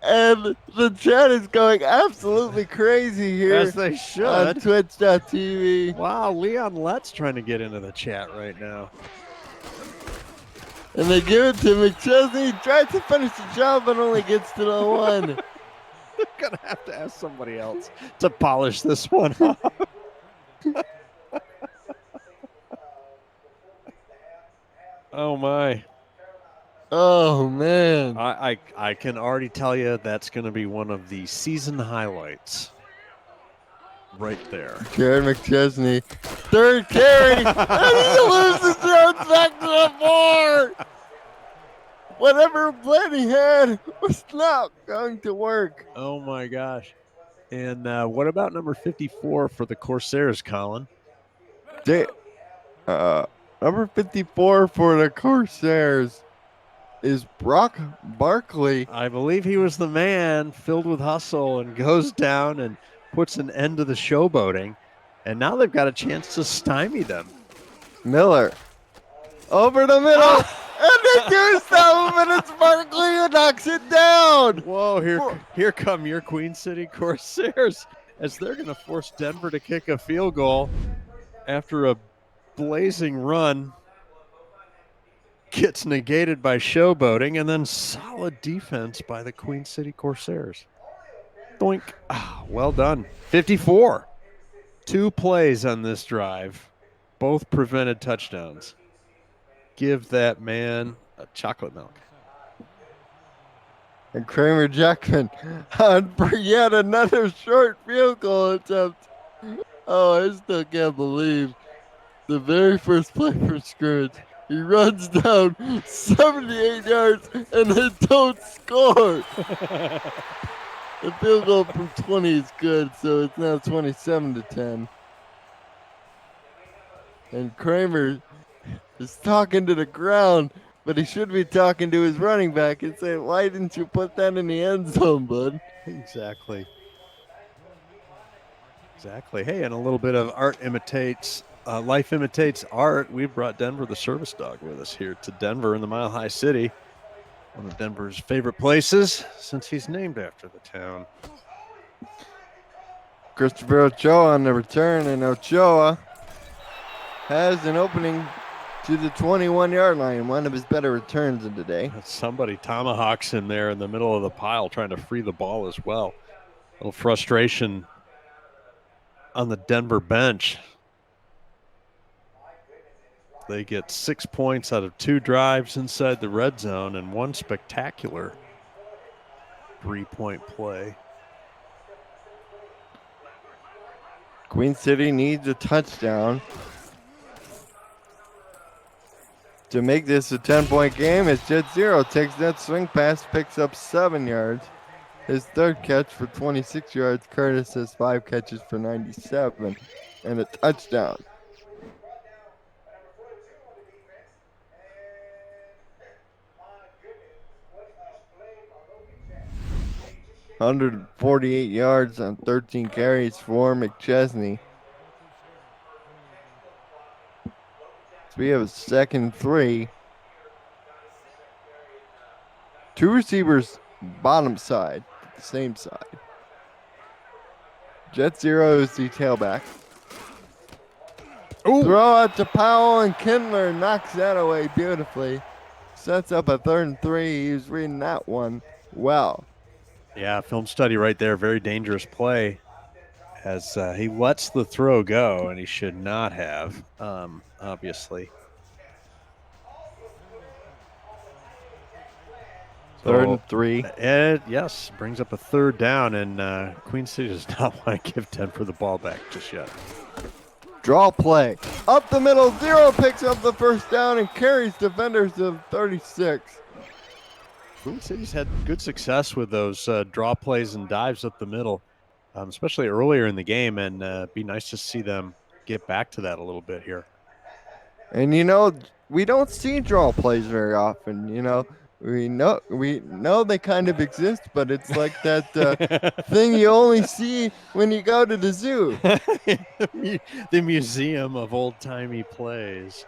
And the chat is going absolutely crazy here As they on should. Twitch.tv. Wow, Leon Let's trying to get into the chat right now. And they give it to Mcchesney. He tries to finish the job, but only gets to the one. They're gonna have to ask somebody else to polish this one off. Oh my. Oh man. I can already tell you that's going to be one of the season highlights. Right there. Jared Mcchesney. Third carry. And he loses Jones back to the board. Whatever plan he had was not going to work. Oh my gosh. And what about number 54 for the Corsairs, Colin? Number 54 for the Corsairs is Brock Barkley. I believe he was the man filled with hustle and goes down and puts an end to the showboating. And now they've got a chance to stymie them. Miller. Over the middle. And they do stop him, and it's Barkley who knocks it down. Whoa, here come your Queen City Corsairs as they're going to force Denver to kick a field goal after a blazing run gets negated by showboating, and then solid defense by the Queen City Corsairs. Doink. Well done. 54. 2 plays on this drive. Both prevented touchdowns. Give that man a chocolate milk. And Kramer Jackman on for yet another short field goal attempt. Oh, I still can't believe the very first play for scrimmage. He runs down 78 yards and they don't score. The field goal from 20 is good, so it's now 27-10. And Kramer is talking to the ground, but he should be talking to his running back and saying, "Why didn't you put that in the end zone, bud?" Exactly. Hey, and a little bit of life imitates art. We've brought Denver the service dog with us here to Denver in the Mile High City. One of Denver's favorite places since he's named after the town. Christopher Ochoa on the return, and Ochoa has an opening to the 21-yard line, one of his better returns of the day. Somebody tomahawks him there in the middle of the pile trying to free the ball as well. A little frustration on the Denver bench. They get 6 points out of 2 drives inside the red zone and 1 spectacular 3-point play. Queen City needs a touchdown to make this a 10-point game. As Jet Zero takes that swing pass, picks up 7 yards. His third catch for 26 yards. Curtis has 5 catches for 97 and a touchdown. ...148 yards on 13 carries for Mcchesney. So we have a 2nd and 3. 2 receivers bottom side, the same side. Jet Zero is the tailback. Ooh. Throw out to Powell, and Kindler knocks that away beautifully. Sets up a 3rd and 3. He was reading that one well. Yeah, film study right there. Very dangerous play as he lets the throw go, and he should not have, obviously. So, 3rd and 3. Yes, brings up a 3rd down, and Queen City does not want to give Denver the ball back just yet. Draw play. Up the middle, Zero picks up the 1st down and carries defenders of 36. Queen City's had good success with those draw plays and dives up the middle, especially earlier in the game, and be nice to see them get back to that a little bit here. And we don't see draw plays very often. We know they kind of exist, but it's like that thing you only see when you go to the zoo. The museum of old-timey plays.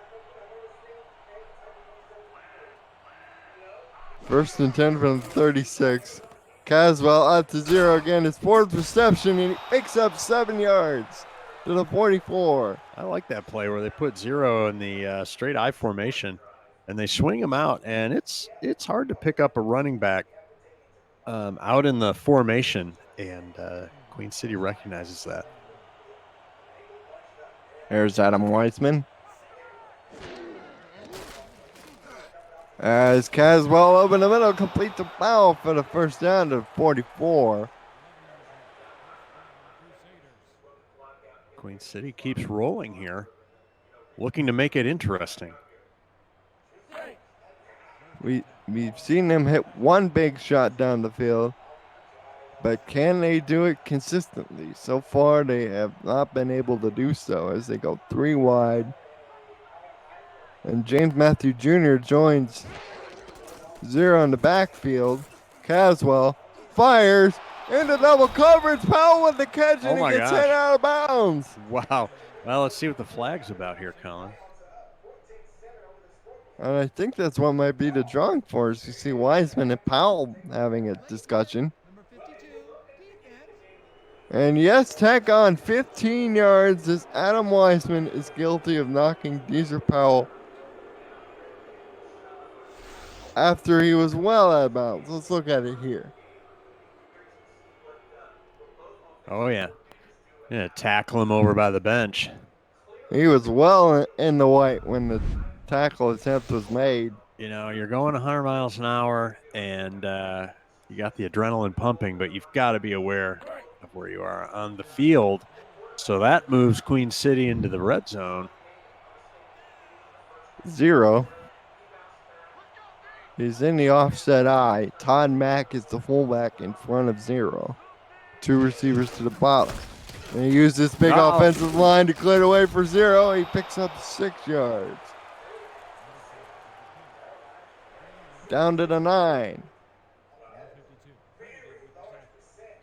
1st and 10 from 36. Caswell out to 0 again. His fourth reception, and he picks up 7 yards to the 44. I like that play where they put 0 in the straight I formation, and they swing him out. And it's hard to pick up a running back out in the formation, and Queen City recognizes that. There's Adam Weissman. As Caswell over the middle completes the foul for the first down to 44. Queen City keeps rolling here, looking to make it interesting. We've seen them hit one big shot down the field, but can they do it consistently? So far, they have not been able to do so as they go 3 wide. And James Matthew Jr. joins 0 in the backfield. Caswell fires into double coverage. Powell with the catch, and he gets hit out of bounds. Wow. Well, let's see what the flag's about here, Colin. And I think that's what might be the drawing force. You see Wiseman and Powell having a discussion. And yes, tack on 15 yards as Adam Weissman is guilty of knocking Deezer Powell after he was well out of bounds. Let's look at it here. Oh, yeah. Yeah, tackle him over by the bench. He was well in the white when the tackle attempt was made. You know, you're going 100 miles an hour, and you got the adrenaline pumping, but you've got to be aware of where you are on the field. So that moves Queen City into the red zone. 0. He's in the offset I. Todd Mack is the fullback in front of 0. 2 receivers to the bottom. And he used this big offensive line to clear the way for 0. He picks up 6 yards. Down to the 9.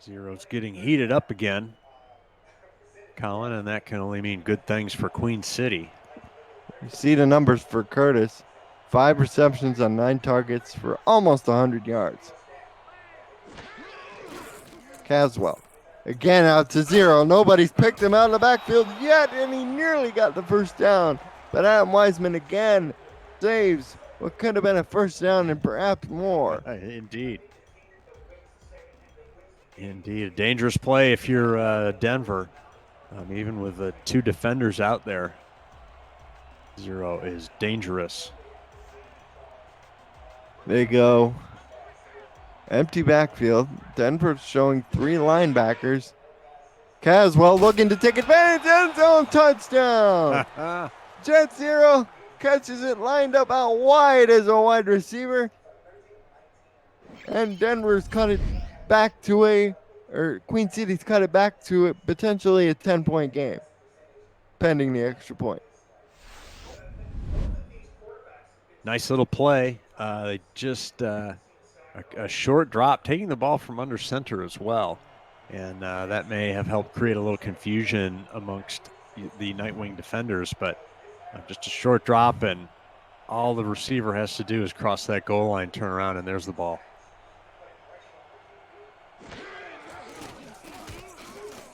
0's getting heated up again, Colin, and that can only mean good things for Queen City. You see the numbers for Curtis. 5 receptions on 9 targets for almost 100 yards. Caswell again out to 0. Nobody's picked him out of the backfield yet, and he nearly got the first down. But Adam Weissman again saves what could have been a first down and perhaps more. Indeed. Indeed. A dangerous play if you're Denver. Even with the 2 defenders out there, 0 is dangerous. They go empty backfield. Denver showing 3 linebackers. Caswell looking to take advantage. End zone touchdown. Jet 0 catches it lined up out wide as a wide receiver. And Denver's cut it back to Queen City's cut it back to potentially a 10-point game, pending the extra point. Nice little play. Just a short drop, taking the ball from under center as well. And that may have helped create a little confusion amongst the Nightwing defenders, but just a short drop, and all the receiver has to do is cross that goal line, turn around, and there's the ball.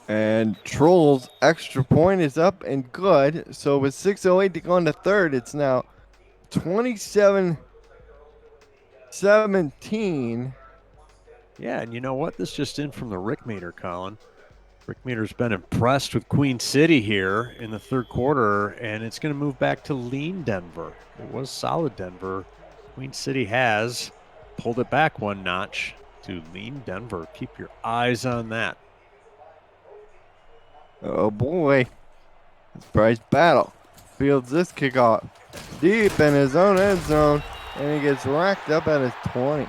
And Troll's extra point is up and good. So with 6:08 to go in the third, it's now 27-17. Yeah, and you know what? This just in from the Rick meter, Colin. Rick meter's been impressed with Queen City here in the third quarter, and it's going to move back to lean Denver. It was solid Denver. Queen City has pulled it back 1 notch to lean Denver. Keep your eyes on that. Oh boy. It's Bryce Battle. Fields this kickoff deep in his own end zone, and he gets racked up at his 20.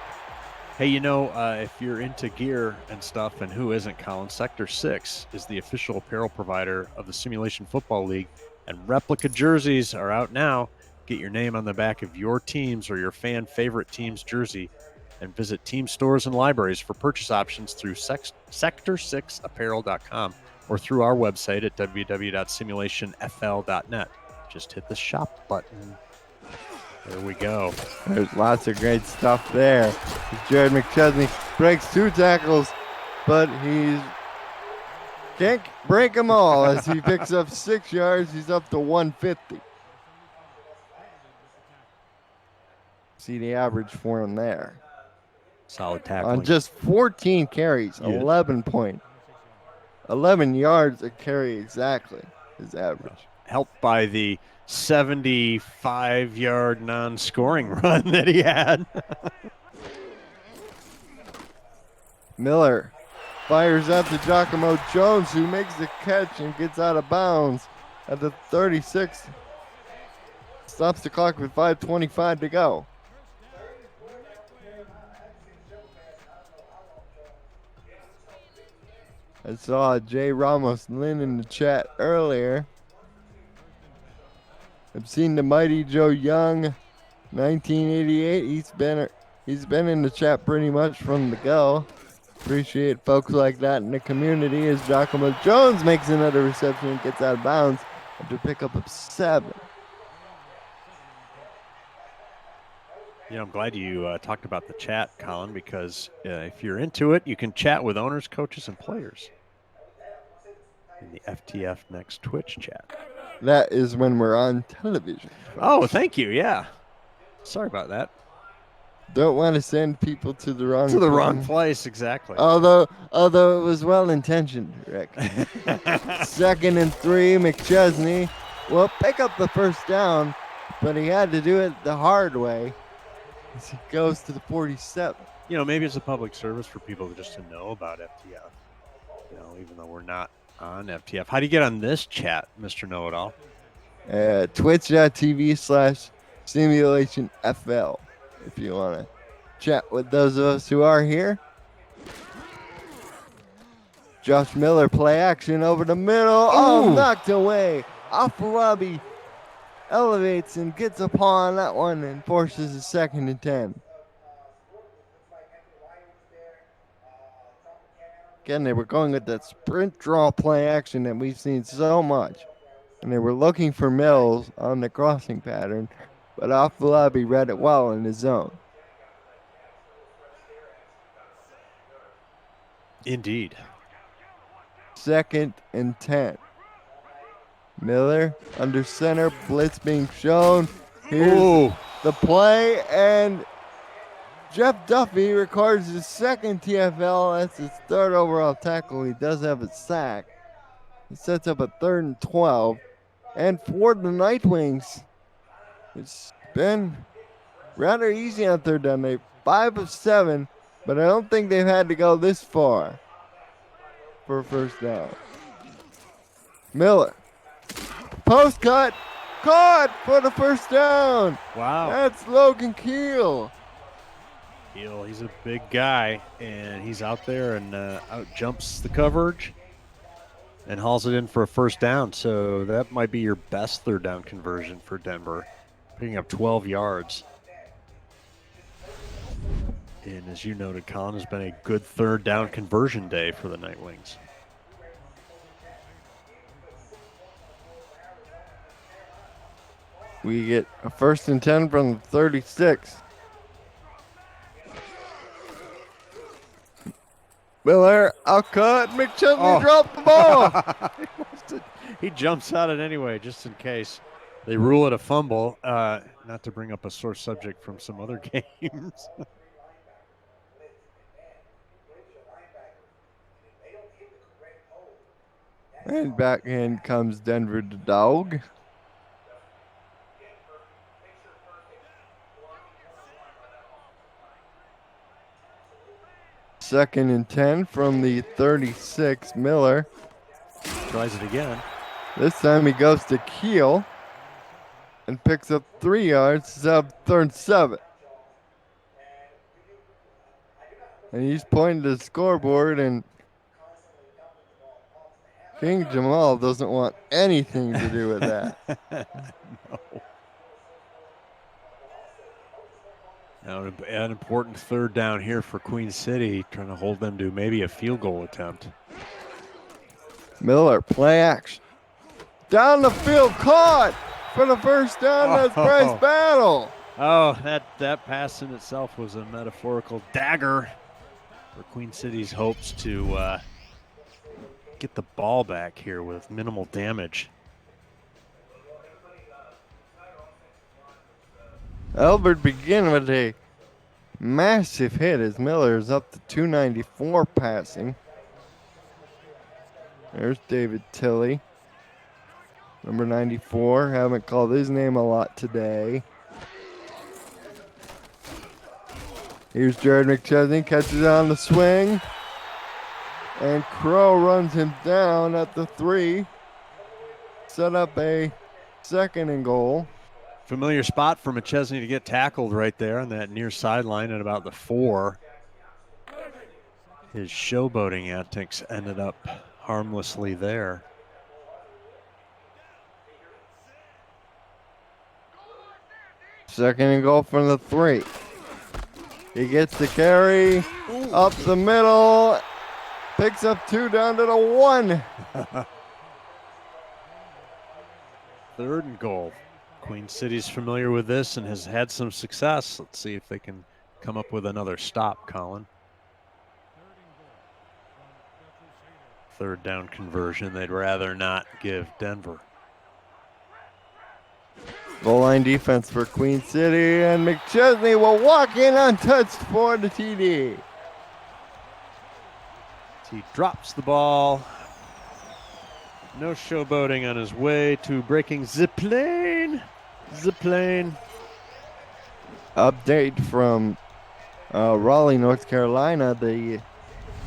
Hey, you know, if you're into gear and stuff, and who isn't, Colin, Sector 6 is the official apparel provider of the Simulation Football League, and replica jerseys are out now. Get your name on the back of your team's or your fan favorite team's jersey, and visit team stores and libraries for purchase options through sector6apparel.com or through our website at www.simulationfl.net. Just hit the shop button. There we go. There's lots of great stuff there. Jared Mcchesney breaks 2 tackles, but he can't break them all as he picks up 6 yards. He's up to 150. See the average for him there. Solid tackling. On just 14 carries, 11 yards a carry exactly his average. Helped by the 75-yard non-scoring run that he had. Miller fires out to Giacomo Jones, who makes the catch and gets out of bounds at the 36. Stops the clock with 5:25 to go. I saw Jay Ramos Lynn in the chat earlier. I've seen the mighty Joe Young, 1988. He's been in the chat pretty much from the go. Appreciate folks like that in the community as Giacomo Jones makes another reception and gets out of bounds after pickup of 7. Yeah, I'm glad you talked about the chat, Colin, because if you're into it, you can chat with owners, coaches, and players in the FTF Next Twitch chat. That is when we're on television. Folks. Oh, thank you. Yeah. Sorry about that. Don't want to send people to the wrong wrong place, exactly. Although it was well intentioned, Rick. 2nd and 3, Mcchesney will pick up the first down, but he had to do it the hard way as he goes to the 47. You know, maybe it's a public service for people just to know about FTF. You know, even though we're not on FTF. How do you get on this chat, Mr. Know-It-All? Twitch.tv/SimulationFL if you want to chat with those of us who are here. Josh Miller play action over the middle. Oh, knocked away. Afarabi elevates and gets upon that one and forces a 2nd and 10. Again, they were going with that sprint draw play action that we've seen so much. And they were looking for Mills on the crossing pattern, but Afalabi read it well in his zone. Indeed. 2nd and 10. Miller under center, blitz being shown. Here's the play, and Jeff Duffy records his 2nd TFL. That's his 3rd overall tackle. He does have a sack. He sets up a 3rd and 12. And for the Night Wings, it's been rather easy on 3rd down. They 5 of 7, but I don't think they've had to go this far for a first down. Miller. Post cut. Caught for the first down. Wow. That's Logan Keel. Keel, he's a big guy, and he's out there and out jumps the coverage and hauls it in for a first down. So that might be your best 3rd down conversion for Denver, picking up 12 yards. And as you noted, Colin, has been a good 3rd down conversion day for the Night Wings. We get a 1st and 10 from the 36. Miller, outcut. Mcchesney dropped the ball. He jumps at it anyway, just in case. They rule it a fumble. Not to bring up a sore subject from some other games. And back in comes Denver the Dog. Second and 10 from the 36. Miller tries it again. This time he goes to Keel and picks up 3 yards. It's up 3rd and 7. And he's pointing to the scoreboard, and King Jamal doesn't want anything to do with that. No. Now, an important 3rd down here for Queen City, trying to hold them to maybe a field goal attempt. Miller, play action. Down the field, caught for the first down. That's Bryce Battle. Oh, that pass in itself was a metaphorical dagger for Queen City's hopes to get the ball back here with minimal damage. Albert begin with a massive hit as Miller is up to 294 passing. There's David Tilley. Number 94. Haven't called his name a lot today. Here's Jared Mcchesney. Catches on the swing. And Crow runs him down at the 3. Set up a second and goal. Familiar spot for Mcchesney to get tackled right there on that near sideline at about the 4. His showboating antics ended up harmlessly there. Second and goal from the 3. He gets the carry up the middle. Picks up 2 down to the 1. Third and goal. Queen City's familiar with this and has had some success. Let's see if they can come up with another stop, Colin. Third down conversion they'd rather not give Denver. Goal line defense for Queen City, and Mcchesney will walk in untouched for the TD. He drops the ball. No showboating on his way to breaking zipline. Zipline. Update from Raleigh, North Carolina. The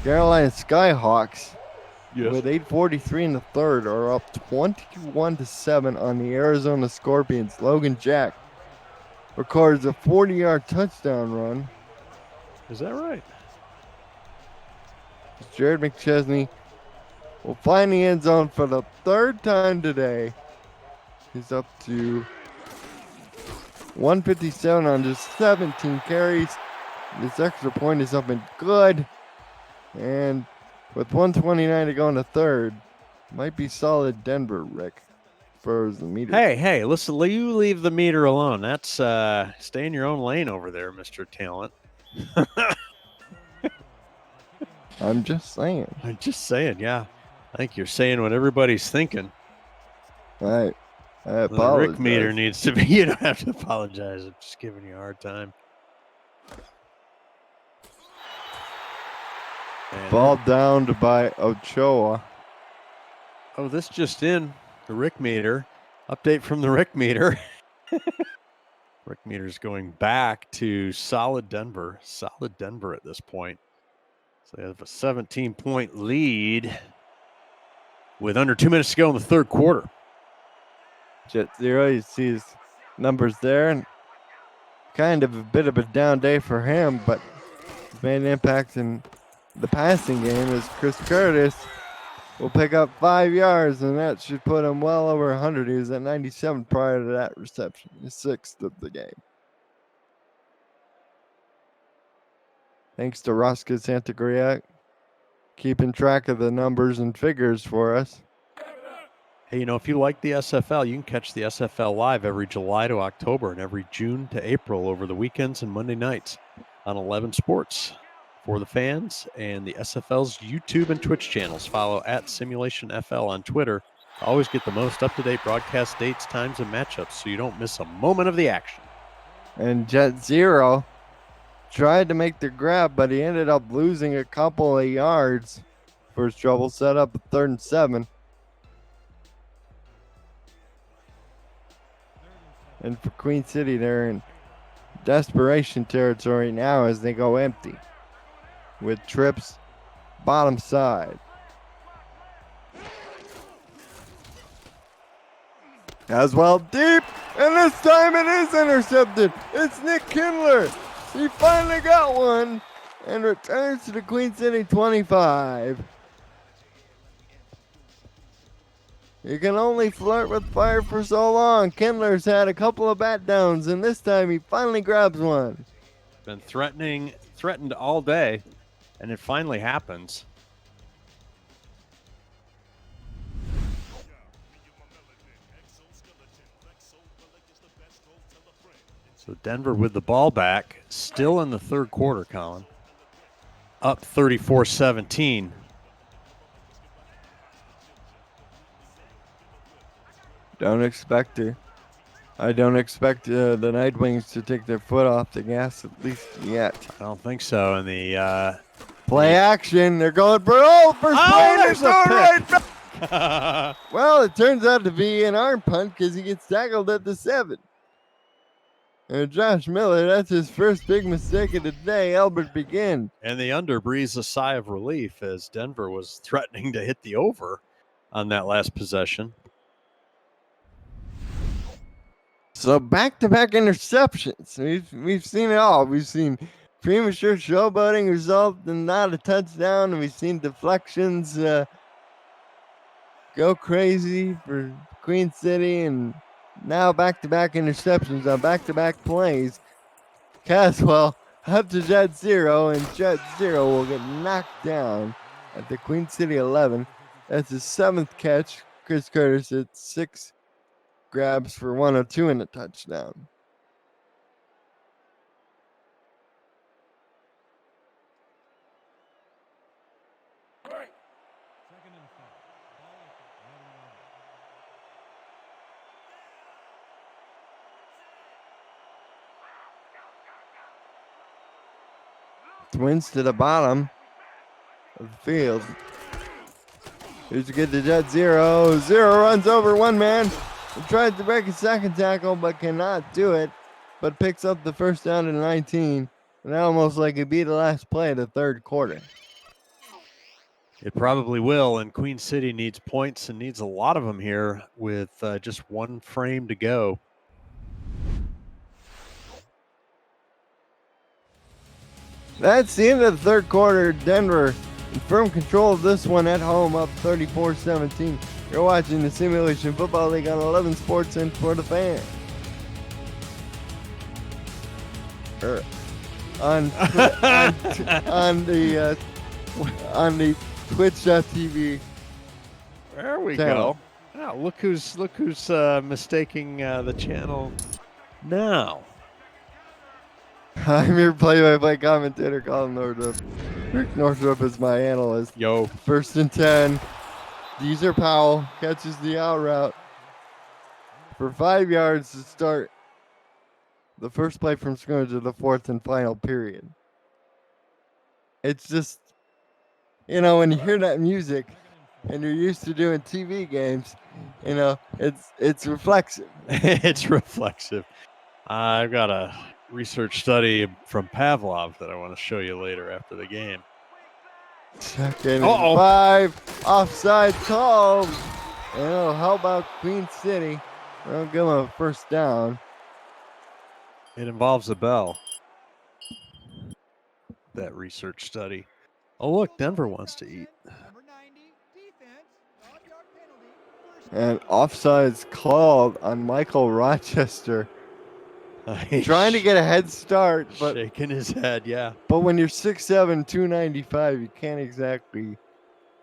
Carolina Skyhawks, with 8:43 in the third, are up 21-7 on the Arizona Scorpions. Logan Jack records a 40-yard touchdown run. Is that right? Jared Mcchesney will find the end zone for the 3rd time today. He's up to 157 on just 17 carries. This extra point is up and good. And with 129 to go in the 3rd, might be solid Denver, Rick, as far as the meter. Hey, listen, you leave the meter alone. That's stay in your own lane over there, Mr. Talent. I'm just saying. Yeah. I think you're saying what everybody's thinking. I apologize. The Rick meter needs to be. You don't have to apologize. I'm just giving you a hard time. And ball downed by Ochoa. Oh, this just in. The Rick meter. Update from the Rick meter. Rick meter's going back to solid Denver. Solid Denver at this point. So they have a 17-point lead with under 2 minutes to go in the 3rd quarter. Jet 0, you see his numbers there, and kind of a bit of a down day for him, but he's made an impact in the passing game as Chris Curtis will pick up 5 yards, and that should put him well over 100. He was at 97 prior to that reception, his 6th of the game. Thanks to Rosca Santagriak, keeping track of the numbers and figures for us. Hey, if you like the SFL, you can catch the SFL live every July to October and every June to April over the weekends and Monday nights on 11 Sports. For the fans and the SFL's YouTube and Twitch channels, follow at Simulationfl on Twitter to always get the most up-to-date broadcast dates, times, and matchups so you don't miss a moment of the action. And Jet 0 tried to make the grab, but he ended up losing a couple of yards. First trouble set up a 3rd and 7. And for Queen City, they're in desperation territory now as they go empty with trips bottom side. As well deep, and this time it is intercepted. It's Nick Kindler. He finally got one and returns to the Queen City 25. You can only flirt with fire for so long. Kindler's had a couple of bat downs, and this time he finally grabs one. Been threatened all day, and it finally happens. So Denver with the ball back, still in the third quarter, Colin. Up 34-17. Don't expect it. I don't expect the Night Wings to take their foot off the gas, at least yet. I don't think so. And the play action. They're going for first play. They're going right back. Well, it turns out to be an arm punt because he gets tackled at the 7. And Josh Miller, that's his first big mistake of the day. Albert begin. And the under breathes a sigh of relief as Denver was threatening to hit the over on that last possession. So back-to-back interceptions. We've seen it all. We've seen premature showboating result in not a touchdown, and we've seen deflections go crazy for Queen City, and now back-to-back interceptions on back-to-back plays. Caswell up to Jet 0, and Jet 0 will get knocked down at the Queen City 11. That's his 7th catch. Chris Curtis at 6 grabs for 102 and a touchdown. Twins to the bottom of the field. Here's a get to Jet 0. 0 runs over one man and tries to break a second tackle but cannot do it, but picks up the first down to 19. And almost like it be the last play of the third quarter. It probably will, and Queen City needs points and needs a lot of them here with just one frame to go. That's the end of the third quarter. Denver in firm control of this one at home, up 34-17. You're watching the Simulation Football League on 11 Sports and for the fan. On the Twitch.tv. There we channel. go. Now look who's mistaking the channel now. I'm your play-by-play commentator, Colin Northrop. Rick Northrop is my analyst. Yo. 1st and 10. Deezer Powell catches the out route for 5 yards to start the first play from scrimmage of the 4th and final period. It's just, when you hear that music and you're used to doing TV games, it's reflexive. It's reflexive. I've got a research study from Pavlov that I want to show you later after the game. 2nd and 5. Offside call. How about Queen City? I'll give them a first down. It involves a bell. That research study. Oh, look, Denver wants to eat. And offsides called on Michael Rochester. Trying to get a head start, but shaking his head, yeah. But when you're 6'7", 295, you can't exactly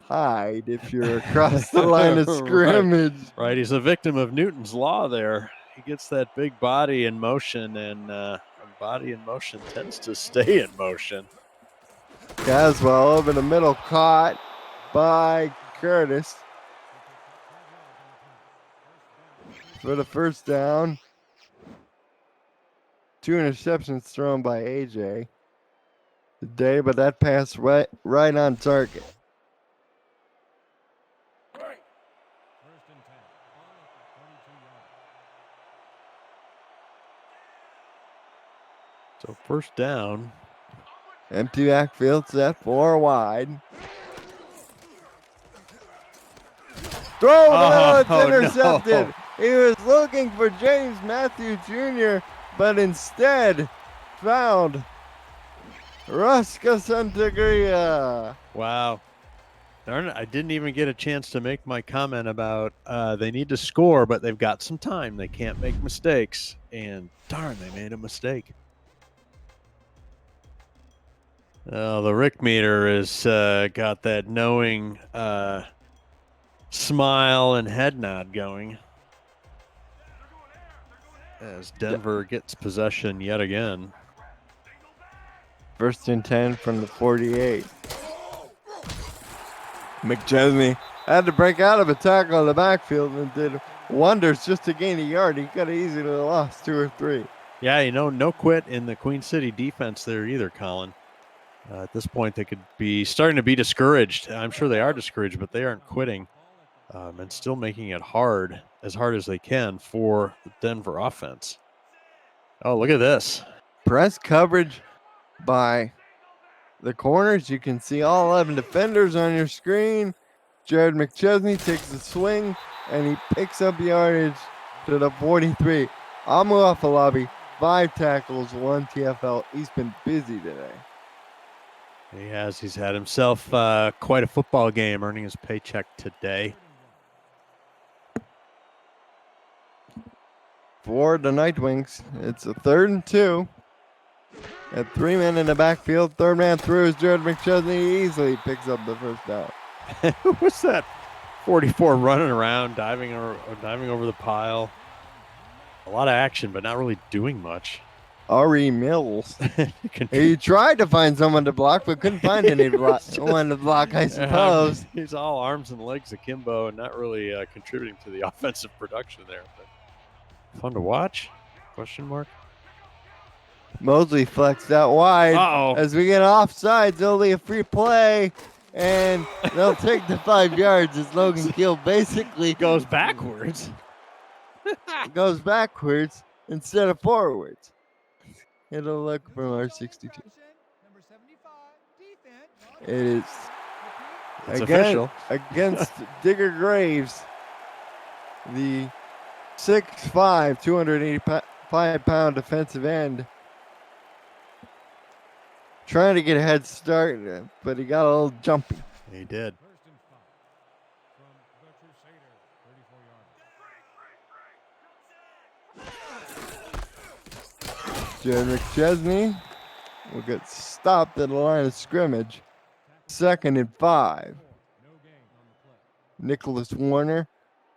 hide if you're across the line of scrimmage. Right, he's a victim of Newton's law there. He gets that big body in motion, and body in motion tends to stay in motion. Caswell over the middle, caught by Curtis for the first down. 2 interceptions thrown by AJ today, but that pass right on target. So first down. Empty backfield set 4 wide. Throw it's intercepted. No. He was looking for James Matthew Jr., but instead found Ruska Santagria. Wow. Darn it, I didn't even get a chance to make my comment about they need to score, but they've got some time. They can't make mistakes. And darn, they made a mistake. The Rick meter has got that knowing smile and head nod going. as Denver gets possession yet again. 1st and 10 from the 48. Mcchesney had to break out of a tackle in the backfield and did wonders just to gain a yard. He could have easily lost 2 or 3. Yeah, no quit in the Queen City defense there either, Colin. At this point, they could be starting to be discouraged. I'm sure they are discouraged, but they aren't quitting and still making it hard as they can for the Denver offense. Oh, look at this. Press coverage by the corners. You can see all 11 defenders on your screen. Jared Mcchesney takes the swing, and he picks up yardage to the 43. Amu Afalabi, 5 tackles, 1 TFL. He's been busy today. He has. He's had himself quite a football game, earning his paycheck today. For the Nightwings, it's a 3rd and 2. At 3 men in the backfield, 3rd man through is Jared Mcchesney. Easily picks up the 1st down. Who was that? 44 running around, diving over the pile. A lot of action, but not really doing much. Ari Mills. He tried to find someone to block, but couldn't find one to block, I suppose. He's all arms and legs akimbo and not really contributing to the offensive production there. But fun to watch? Question mark. Mosley flexed out wide. Uh-oh. As we get offsides, only a free play, and they'll take the 5 yards as Logan Gill basically goes backwards. Goes backwards instead of forwards. It'll look from our 62. It is official against Digger Graves, the 6'5", 285-pound defensive end. Trying to get a head start, but he got a little jumpy. He did. Jared Mcchesney will get stopped at the line of scrimmage. 2nd and 5. Nicholas Warner,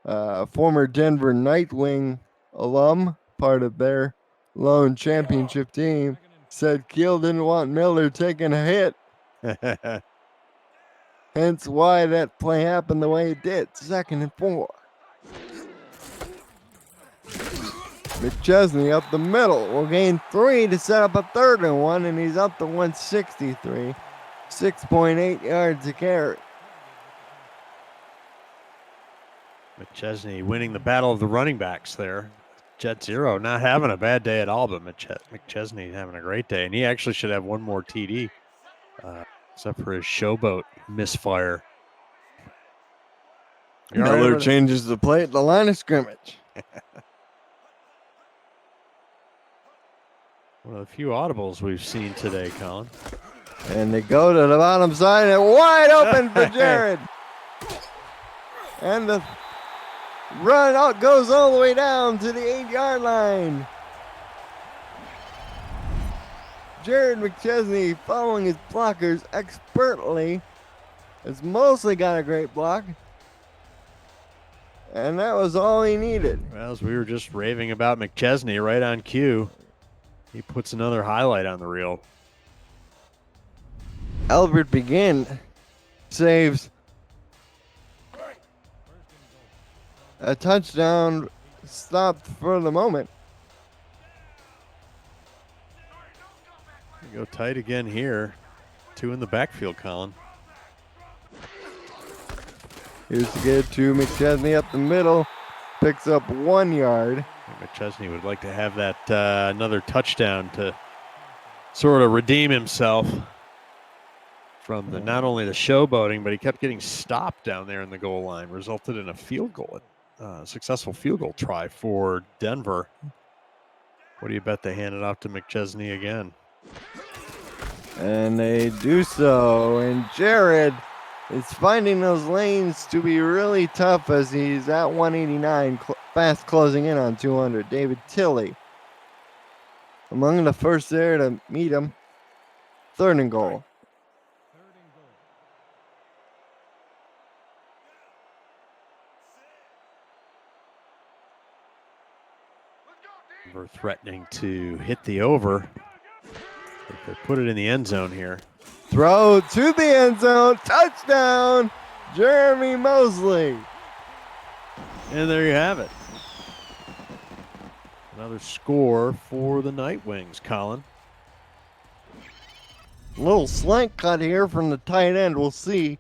former Denver Nightwing alum, part of their lone championship team, said Keel didn't want Miller taking a hit. Hence why that play happened the way it did. 2nd and 4. Mcchesney up the middle will gain 3 to set up a 3rd and 1, and he's up to 163. 6.8 yards a carry. Mcchesney winning the battle of the running backs there. Jet Zero not having a bad day at all, but Mcchesney having a great day. And he actually should have one more TD, except for his showboat misfire. Miller changes the play at the line of scrimmage. One of the few audibles we've seen today, Colin. And they go to the bottom side and wide open for Jared. And the run out goes all the way down to the 8-yard line. Jared Mcchesney, following his blockers expertly, has mostly got a great block. And that was all he needed. Well, as we were just raving about Mcchesney right on cue, he puts another highlight on the reel. Albert Begin saves a touchdown, stopped for the moment. We go tight again here. 2 in the backfield, Colin. Here's to get to Mcchesney up the middle. Picks up 1 yard. Mcchesney would like to have that another touchdown to sort of redeem himself from the not only the showboating, but he kept getting stopped down there in the goal line. Resulted in a field goal, successful field goal try for Denver. What do you bet they hand it off to Mcchesney again? And they do so. And Jared is finding those lanes to be really tough as he's at 189, fast closing in on 200. David Tilley among the first there to meet him. 3rd and goal. Denver threatening to hit the over. If they put it in the end zone here. Throw to the end zone. Touchdown, Jeremy Mosley. And there you have it. Another score for the Night Wings, Colin. Little slant cut here from the tight end. We'll see.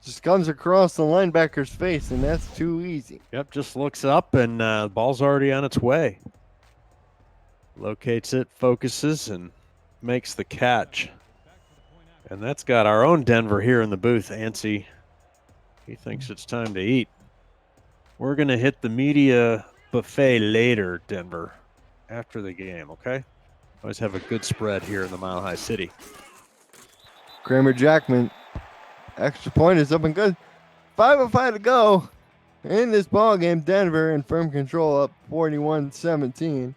Just comes across the linebacker's face, and that's too easy. Yep, just looks up, and the ball's already on its way. Locates it, focuses, and makes the catch. And that's got our own Denver here in the booth, Ansi. He thinks it's time to eat. We're going to hit the media buffet later, Denver, after the game, okay? Always have a good spread here in the Mile High City. Kramer Jackman, extra point is up and good. 5:05 to go in this ball game. Denver in firm control, up 41-17.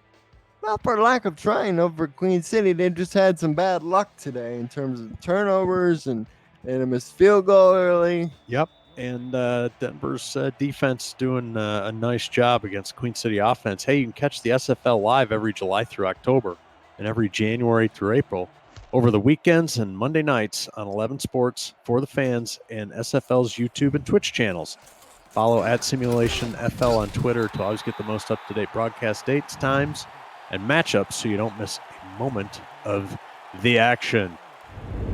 Not for lack of trying over Queen City. They just had some bad luck today in terms of turnovers and a missed field goal early. Yep. And Denver's defense doing a nice job against Queen City offense. Hey, you can catch the SFL live every July through October and every January through April over the weekends and Monday nights on 11 Sports for the fans and SFL's YouTube and Twitch channels. Follow at Simulationfl on Twitter to always get the most up-to-date broadcast dates, times, and matchups so you don't miss a moment of the action.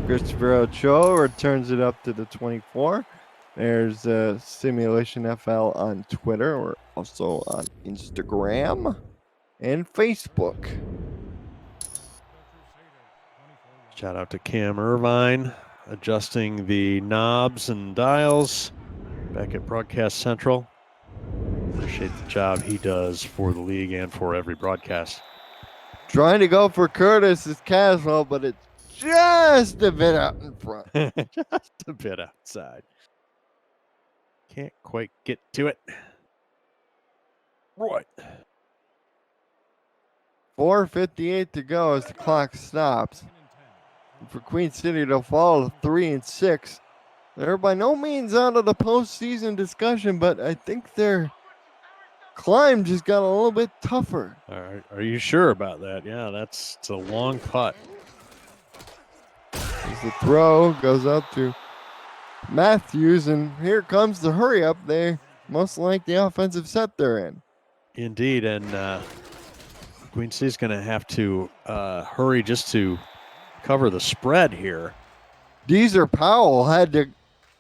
Christopher Ochoa returns it up to the 24. There's Simulationfl on Twitter. We're also on Instagram and Facebook. Shout out to Cam Irvine, adjusting the knobs and dials back at Broadcast Central. Appreciate the job he does for the league and for every broadcast. Trying to go for Curtis is Caswell, but it's just a bit out in front. Just a bit outside. Can't quite get to it. Right. 4:58 to go as the clock stops. And for Queen City to fall to 3-6. They're by no means out of the postseason discussion, but I think their climb just got a little bit tougher. Are you sure about that? Yeah, it's a long putt. As the throw goes out to Matthews, and here comes the hurry up. They most like the offensive set they're in. Indeed, and Queen City's going to have to hurry just to cover the spread here. Deezer Powell had to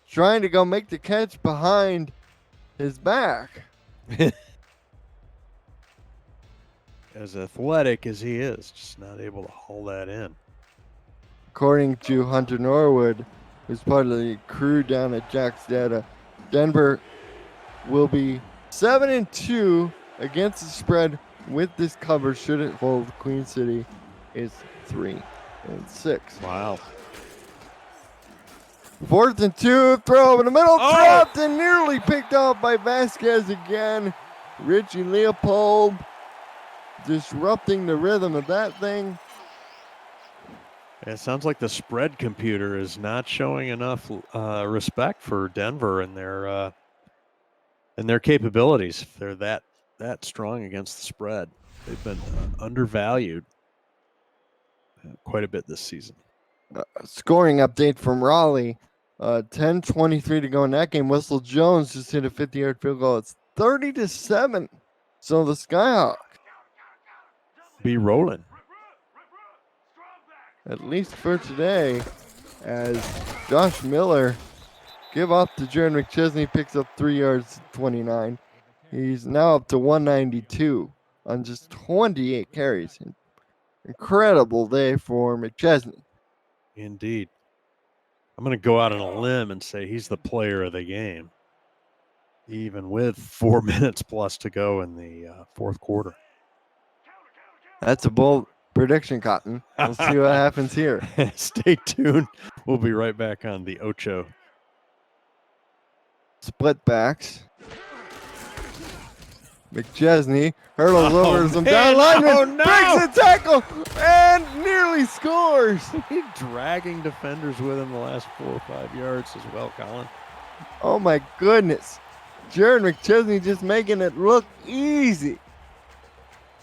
trying to go make the catch behind his back. As athletic as he is, just not able to haul that in. According to Hunter Norwood, who's part of the crew down at Jack's Data, Denver will be 7-2 against the spread with this cover should it hold. Queen City is 3-6. Wow. 4th and 2, throw in the middle, dropped and nearly picked off by Vasquez again. Richie Leopold disrupting the rhythm of that thing. It sounds like the spread computer is not showing enough respect for Denver and their capabilities. If they're that strong against the spread, they've been undervalued quite a bit this season. Scoring update from Raleigh. 10:23 to go in that game. Whistle Jones just hit a 50-yard field goal. It's 30-7. So the Skyhawks be rolling. At least for today, as Josh Miller give up to Jared McChesney, picks up 3 yards, 29. He's now up to 192 on just 28 carries. Incredible day for McChesney. Indeed. I'm going to go out on a limb and say he's the player of the game, even with 4 minutes plus to go in the fourth quarter. That's a bold prediction, Cotton. We'll see what happens here. Stay tuned. We'll be right back on the Ocho. Split backs. McChesney hurdles over some down lineman, breaks a tackle, and nearly scores. He's dragging defenders with him the last 4 or 5 yards as well, Colin. Oh my goodness. Jared McChesney just making it look easy.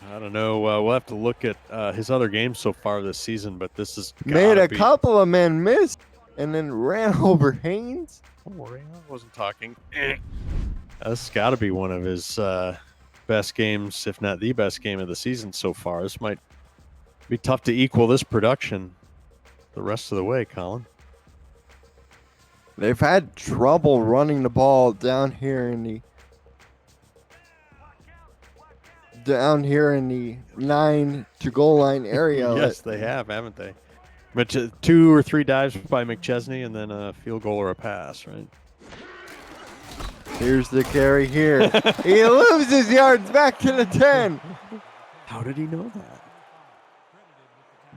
I don't know. We'll have to look at his other games so far this season, but this is Made gotta a be. couple of men miss and then ran over Haynes. Oh, I wasn't talking. This got to be one of his best games, if not the best game of the season so far. This might be tough to equal this production the rest of the way, Colin. They've had trouble running the ball down here in the 9 to goal line area. Yes, they have, haven't they? But 2 or 3 dives by Mcchesney and then a field goal or a pass, right? Here's the carry here. He loses yards back to the 10. How did he know that?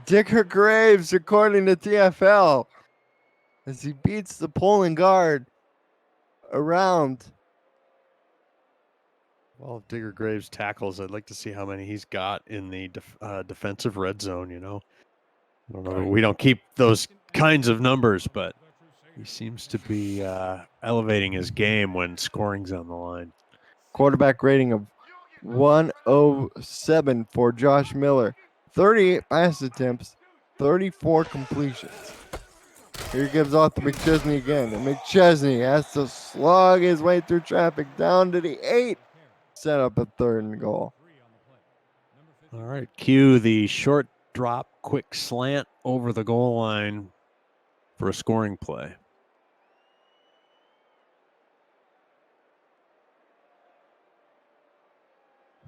Dicker Graves, according to TFL, as he beats the pulling guard around. Well, if Digger Graves tackles, I'd like to see how many he's got in the defensive red zone, I don't know. We don't keep those kinds of numbers, but he seems to be elevating his game when scoring's on the line. Quarterback rating of 107 for Josh Miller. 38 pass attempts, 34 completions. Here he gives off to Mcchesney again. And Mcchesney has to slog his way through traffic down to the 8. Set up a 3rd and goal. All right, cue the short drop, quick slant over the goal line for a scoring play.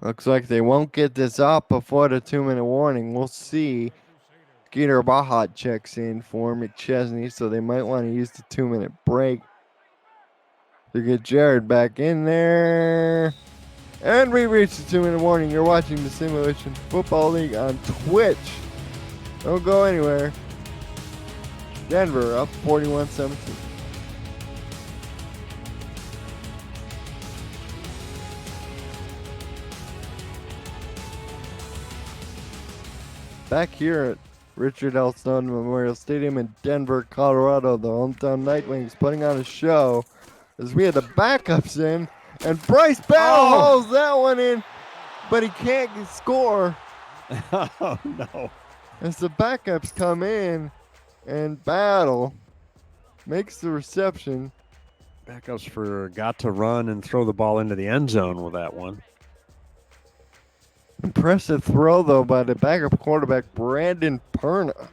Looks like they won't get this up before the 2-minute warning. We'll see. Skeeter Bahat checks in for Mcchesney, so they might want to use the 2-minute break to get Jared back in there. And we reached the 2-minute warning. You're watching the Simulation Football League on Twitch. Don't go anywhere. Denver up 41-17. Back here at Richard L. Snowden Memorial Stadium in Denver, Colorado, the hometown Nightwings putting on a show as we had the backups in, and Bryce Battle hauls that one in, but he can't score. Oh, no. As the backups come in, and Battle makes the reception. Backups forgot to run and throw the ball into the end zone with that one. Impressive throw, though, by the backup quarterback, Brandon Perna.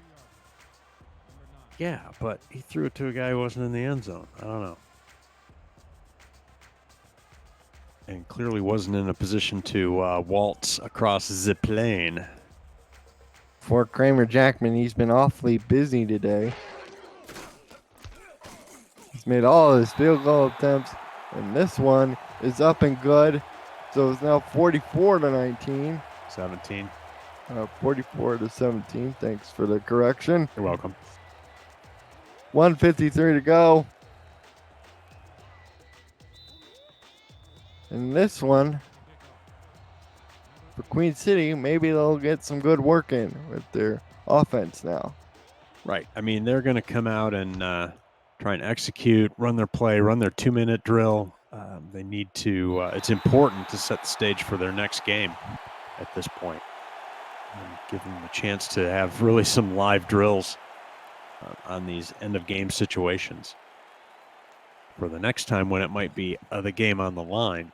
Yeah, but he threw it to a guy who wasn't in the end zone. I don't know. And clearly wasn't in a position to waltz across the plane. For Kramer Jackman, he's been awfully busy today. He's made all his field goal attempts, and this one is up and good. So it's now 44-19. 17. 44-17. Thanks for the correction. You're welcome. 1:53 to go. And this one, for Queen City, maybe they'll get some good work in with their offense now. Right. I mean, they're going to come out and try and execute, run their play, run their 2-minute drill. They need to, it's important to set the stage for their next game at this point. And give them a chance to have really some live drills on these end-of-game situations for the next time when it might be the game on the line.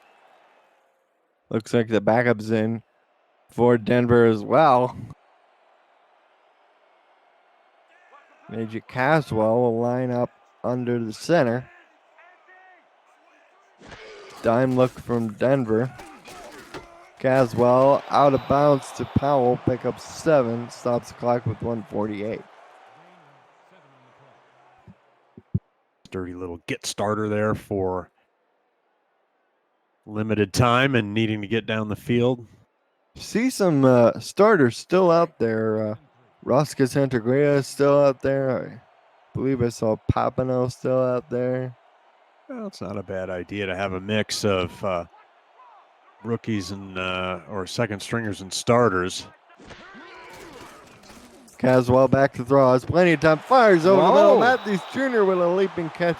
Looks like the backup's in for Denver as well. Major Caswell will line up under the center. Dime look from Denver. Caswell out of bounds to Powell. Pick up 7. Stops the clock with 1:48. Dirty little get starter there for limited time and needing to get down the field. See some starters still out there. Rosca Santagria is still out there. I believe I saw Papano still out there. Well, it's not a bad idea to have a mix of rookies and or second stringers and starters. Caswell back to throw. Has plenty of time. Fires over the middle. Matthews Jr. with a leaping catch.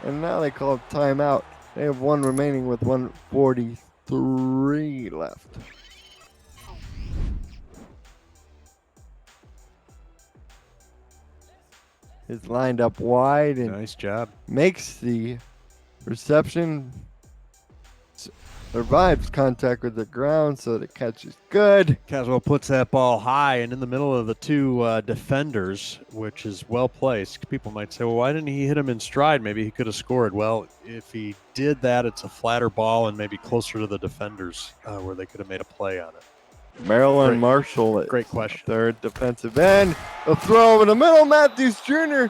And now they call timeout. They have one remaining with 1:43 left. is lined up wide and Nice job. makes the reception, survives contact with the ground, so the catch is good. Caswell puts that ball high and in the middle of the two defenders, which is well placed. People might say, well, why didn't he hit him in stride? Maybe he could have scored. Well, if he did that, it's a flatter ball and maybe closer to the defenders where they could have made a play on it. Maryland Marshall is great question. Third defensive end. A throw over the middle. Matthews Jr.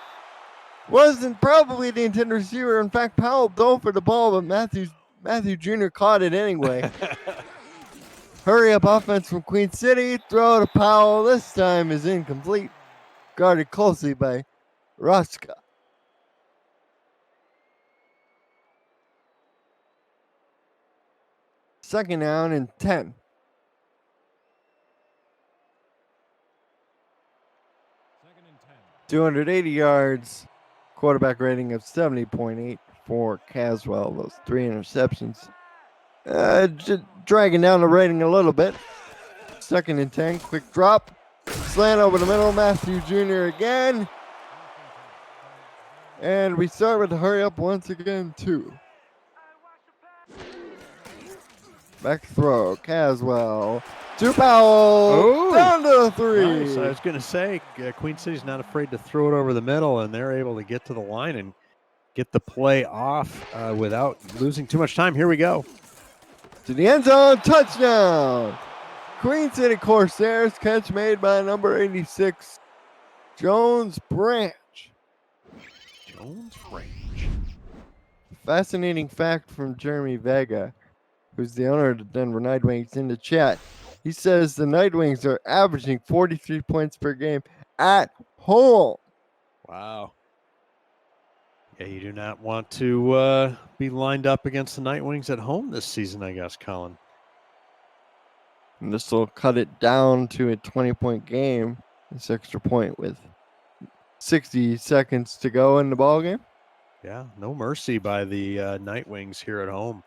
wasn't probably the intended receiver. In fact, Powell dove for the ball, but Matthew Jr. caught it anyway. Hurry up offense from Queen City. Throw to Powell. This time is incomplete. Guarded closely by Ruska. Second down and 10. 280 yards. Quarterback rating of 70.8 for Caswell. Those 3 interceptions. Just dragging down the rating a little bit. Second and 10. Quick drop. Slant over the middle. Matthew Jr. again. And we start with the hurry up once again, 2. Back throw. Caswell. To Powell. Down to the 3. Nice. I was going to say, Queen City's not afraid to throw it over the middle, and they're able to get to the line and get the play off without losing too much time. Here we go. To the end zone. Touchdown. Queen City Corsairs. Catch made by number 86, Jones Branch. Fascinating fact from Jeremy Vega, who's the owner of the Denver Nightwings, in the chat. He says the Nightwings are averaging 43 points per game at home. Wow. Yeah, you do not want to be lined up against the Nightwings at home this season, I guess, Colin. And this will cut it down to a 20-point game, this extra point with 60 seconds to go in the ball game. Yeah, no mercy by the Nightwings here at home.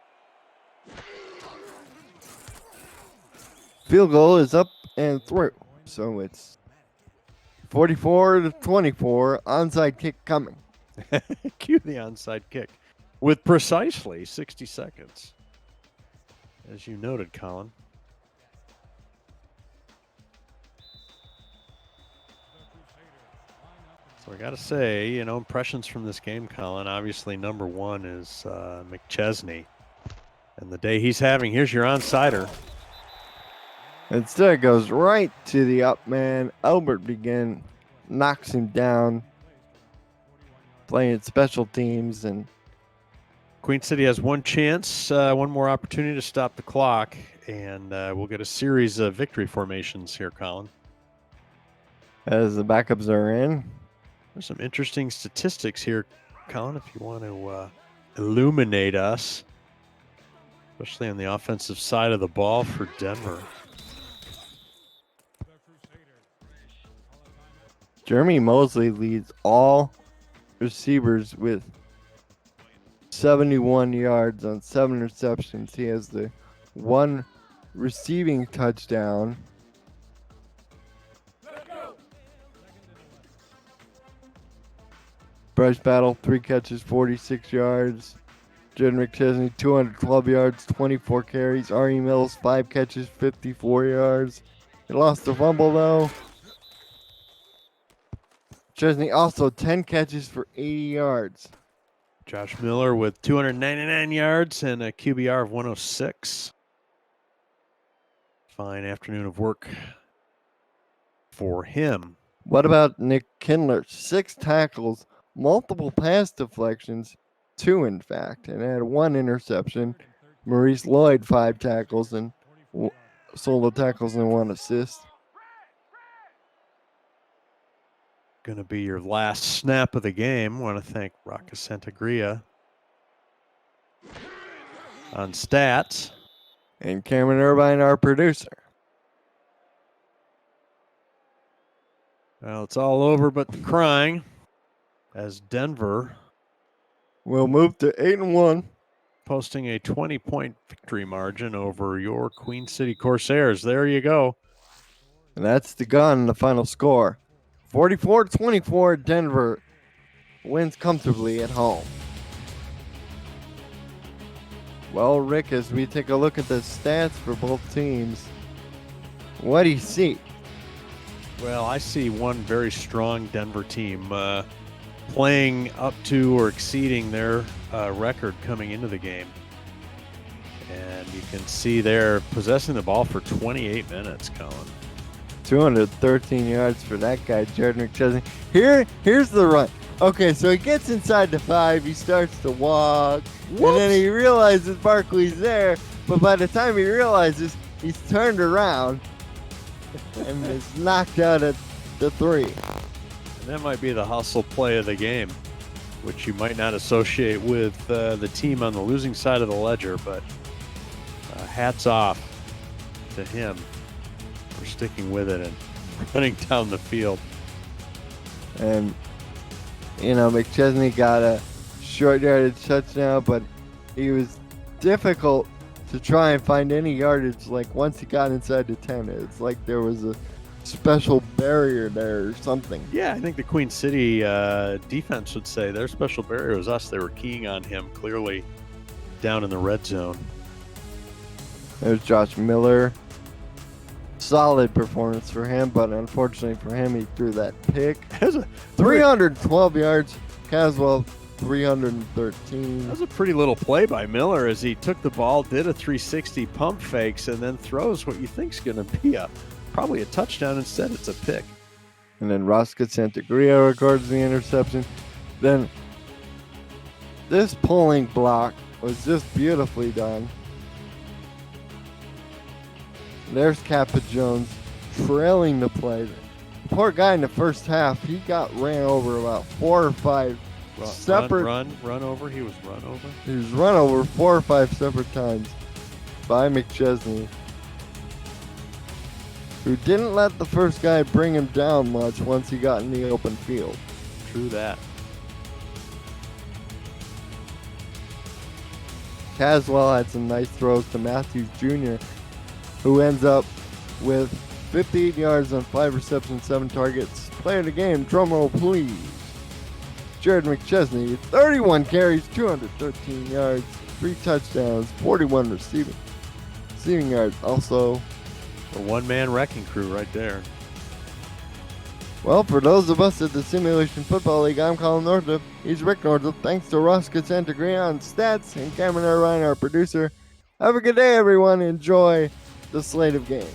Field goal is up and through. So it's 44-24. Onside kick coming. Cue the onside kick with precisely 60 seconds. As you noted, Colin. So I got to say, impressions from this game, Colin. Obviously, number one is Mcchesney. And the day he's having, here's your onsider. Instead, goes right to the up man. Albert Begin knocks him down. Playing special teams. And Queen City has one chance, one more opportunity to stop the clock. And we'll get a series of victory formations here, Colin. As the backups are in. There's some interesting statistics here, Colin, if you want to illuminate us, especially on the offensive side of the ball for Denver. Jeremy Mosley leads all receivers with 71 yards on 7 receptions. He has the 1 receiving touchdown. Bryce Battle, 3 catches, 46 yards. Jaden Mcchesney, 212 yards, 24 carries. R.E. Mills, 5 catches, 54 yards. He lost the fumble, though. Chesney also 10 catches for 80 yards. Josh Miller with 299 yards and a QBR of 106. Fine afternoon of work for him. What about Nick Kindler? 6 tackles, multiple pass deflections, 2 in fact, and had 1 interception. Maurice Lloyd, 5 tackles and solo tackles and 1 assist. Going to be your last snap of the game. Want to thank Rocca Santagria on stats. And Cameron Irvine, our producer. Well, it's all over but the crying as Denver will move to 8-1. Posting a 20-point victory margin over your Queen City Corsairs. There you go. And that's the gun, the final score. 44-24, Denver wins comfortably at home. Well, Rick, as we take a look at the stats for both teams, what do you see? Well, I see one very strong Denver team playing up to or exceeding their record coming into the game. And you can see they're possessing the ball for 28 minutes, Colin. 213 yards for that guy, Jared Mcchesney. Here's the run. Okay, so he gets inside the 5, he starts to walk, and then he realizes Barkley's there, but by the time he realizes, he's turned around and is knocked out at the 3. And that might be the hustle play of the game, which you might not associate with the team on the losing side of the ledger, but hats off to him for sticking with it and running down the field. And Mcchesney got a short yardage touchdown, but he was difficult to try and find any yardage. Like once he got inside the 10, it's like there was a special barrier there or something. Yeah, I think the Queen City defense would say their special barrier was us. They were keying on him clearly down in the red zone. There's Josh Miller. Solid performance for him, but unfortunately for him, he threw that pick. 312 yards. Caswell, 313. That was a pretty little play by Miller as he took the ball, did a 360 pump fakes, and then throws what you think is going to be probably a touchdown. Instead, it's a pick. And then Roscoe Santagria records the interception. Then this pulling block was just beautifully done. There's Kappa Jones trailing the play. The poor guy in the first half, he got ran over about 4 or 5 separate. Run over. He was run over. He was run over 4 or 5 separate times by Mcchesney, who didn't let the first guy bring him down much once he got in the open field. True that. Caswell had some nice throws to Matthews Jr., who ends up with 58 yards on 5 receptions, 7 targets. Player of the game, drumroll please. Jared Mcchesney, 31 carries, 213 yards, 3 touchdowns, 41 receiving yards. Also, a one-man wrecking crew right there. Well, for those of us at the Simulation Football League, I'm Colin Northup. He's Rick Northup. Thanks to Roscoe Santagria on stats and Cameron Ryan, our producer. Have a good day, everyone. Enjoy the slate of games.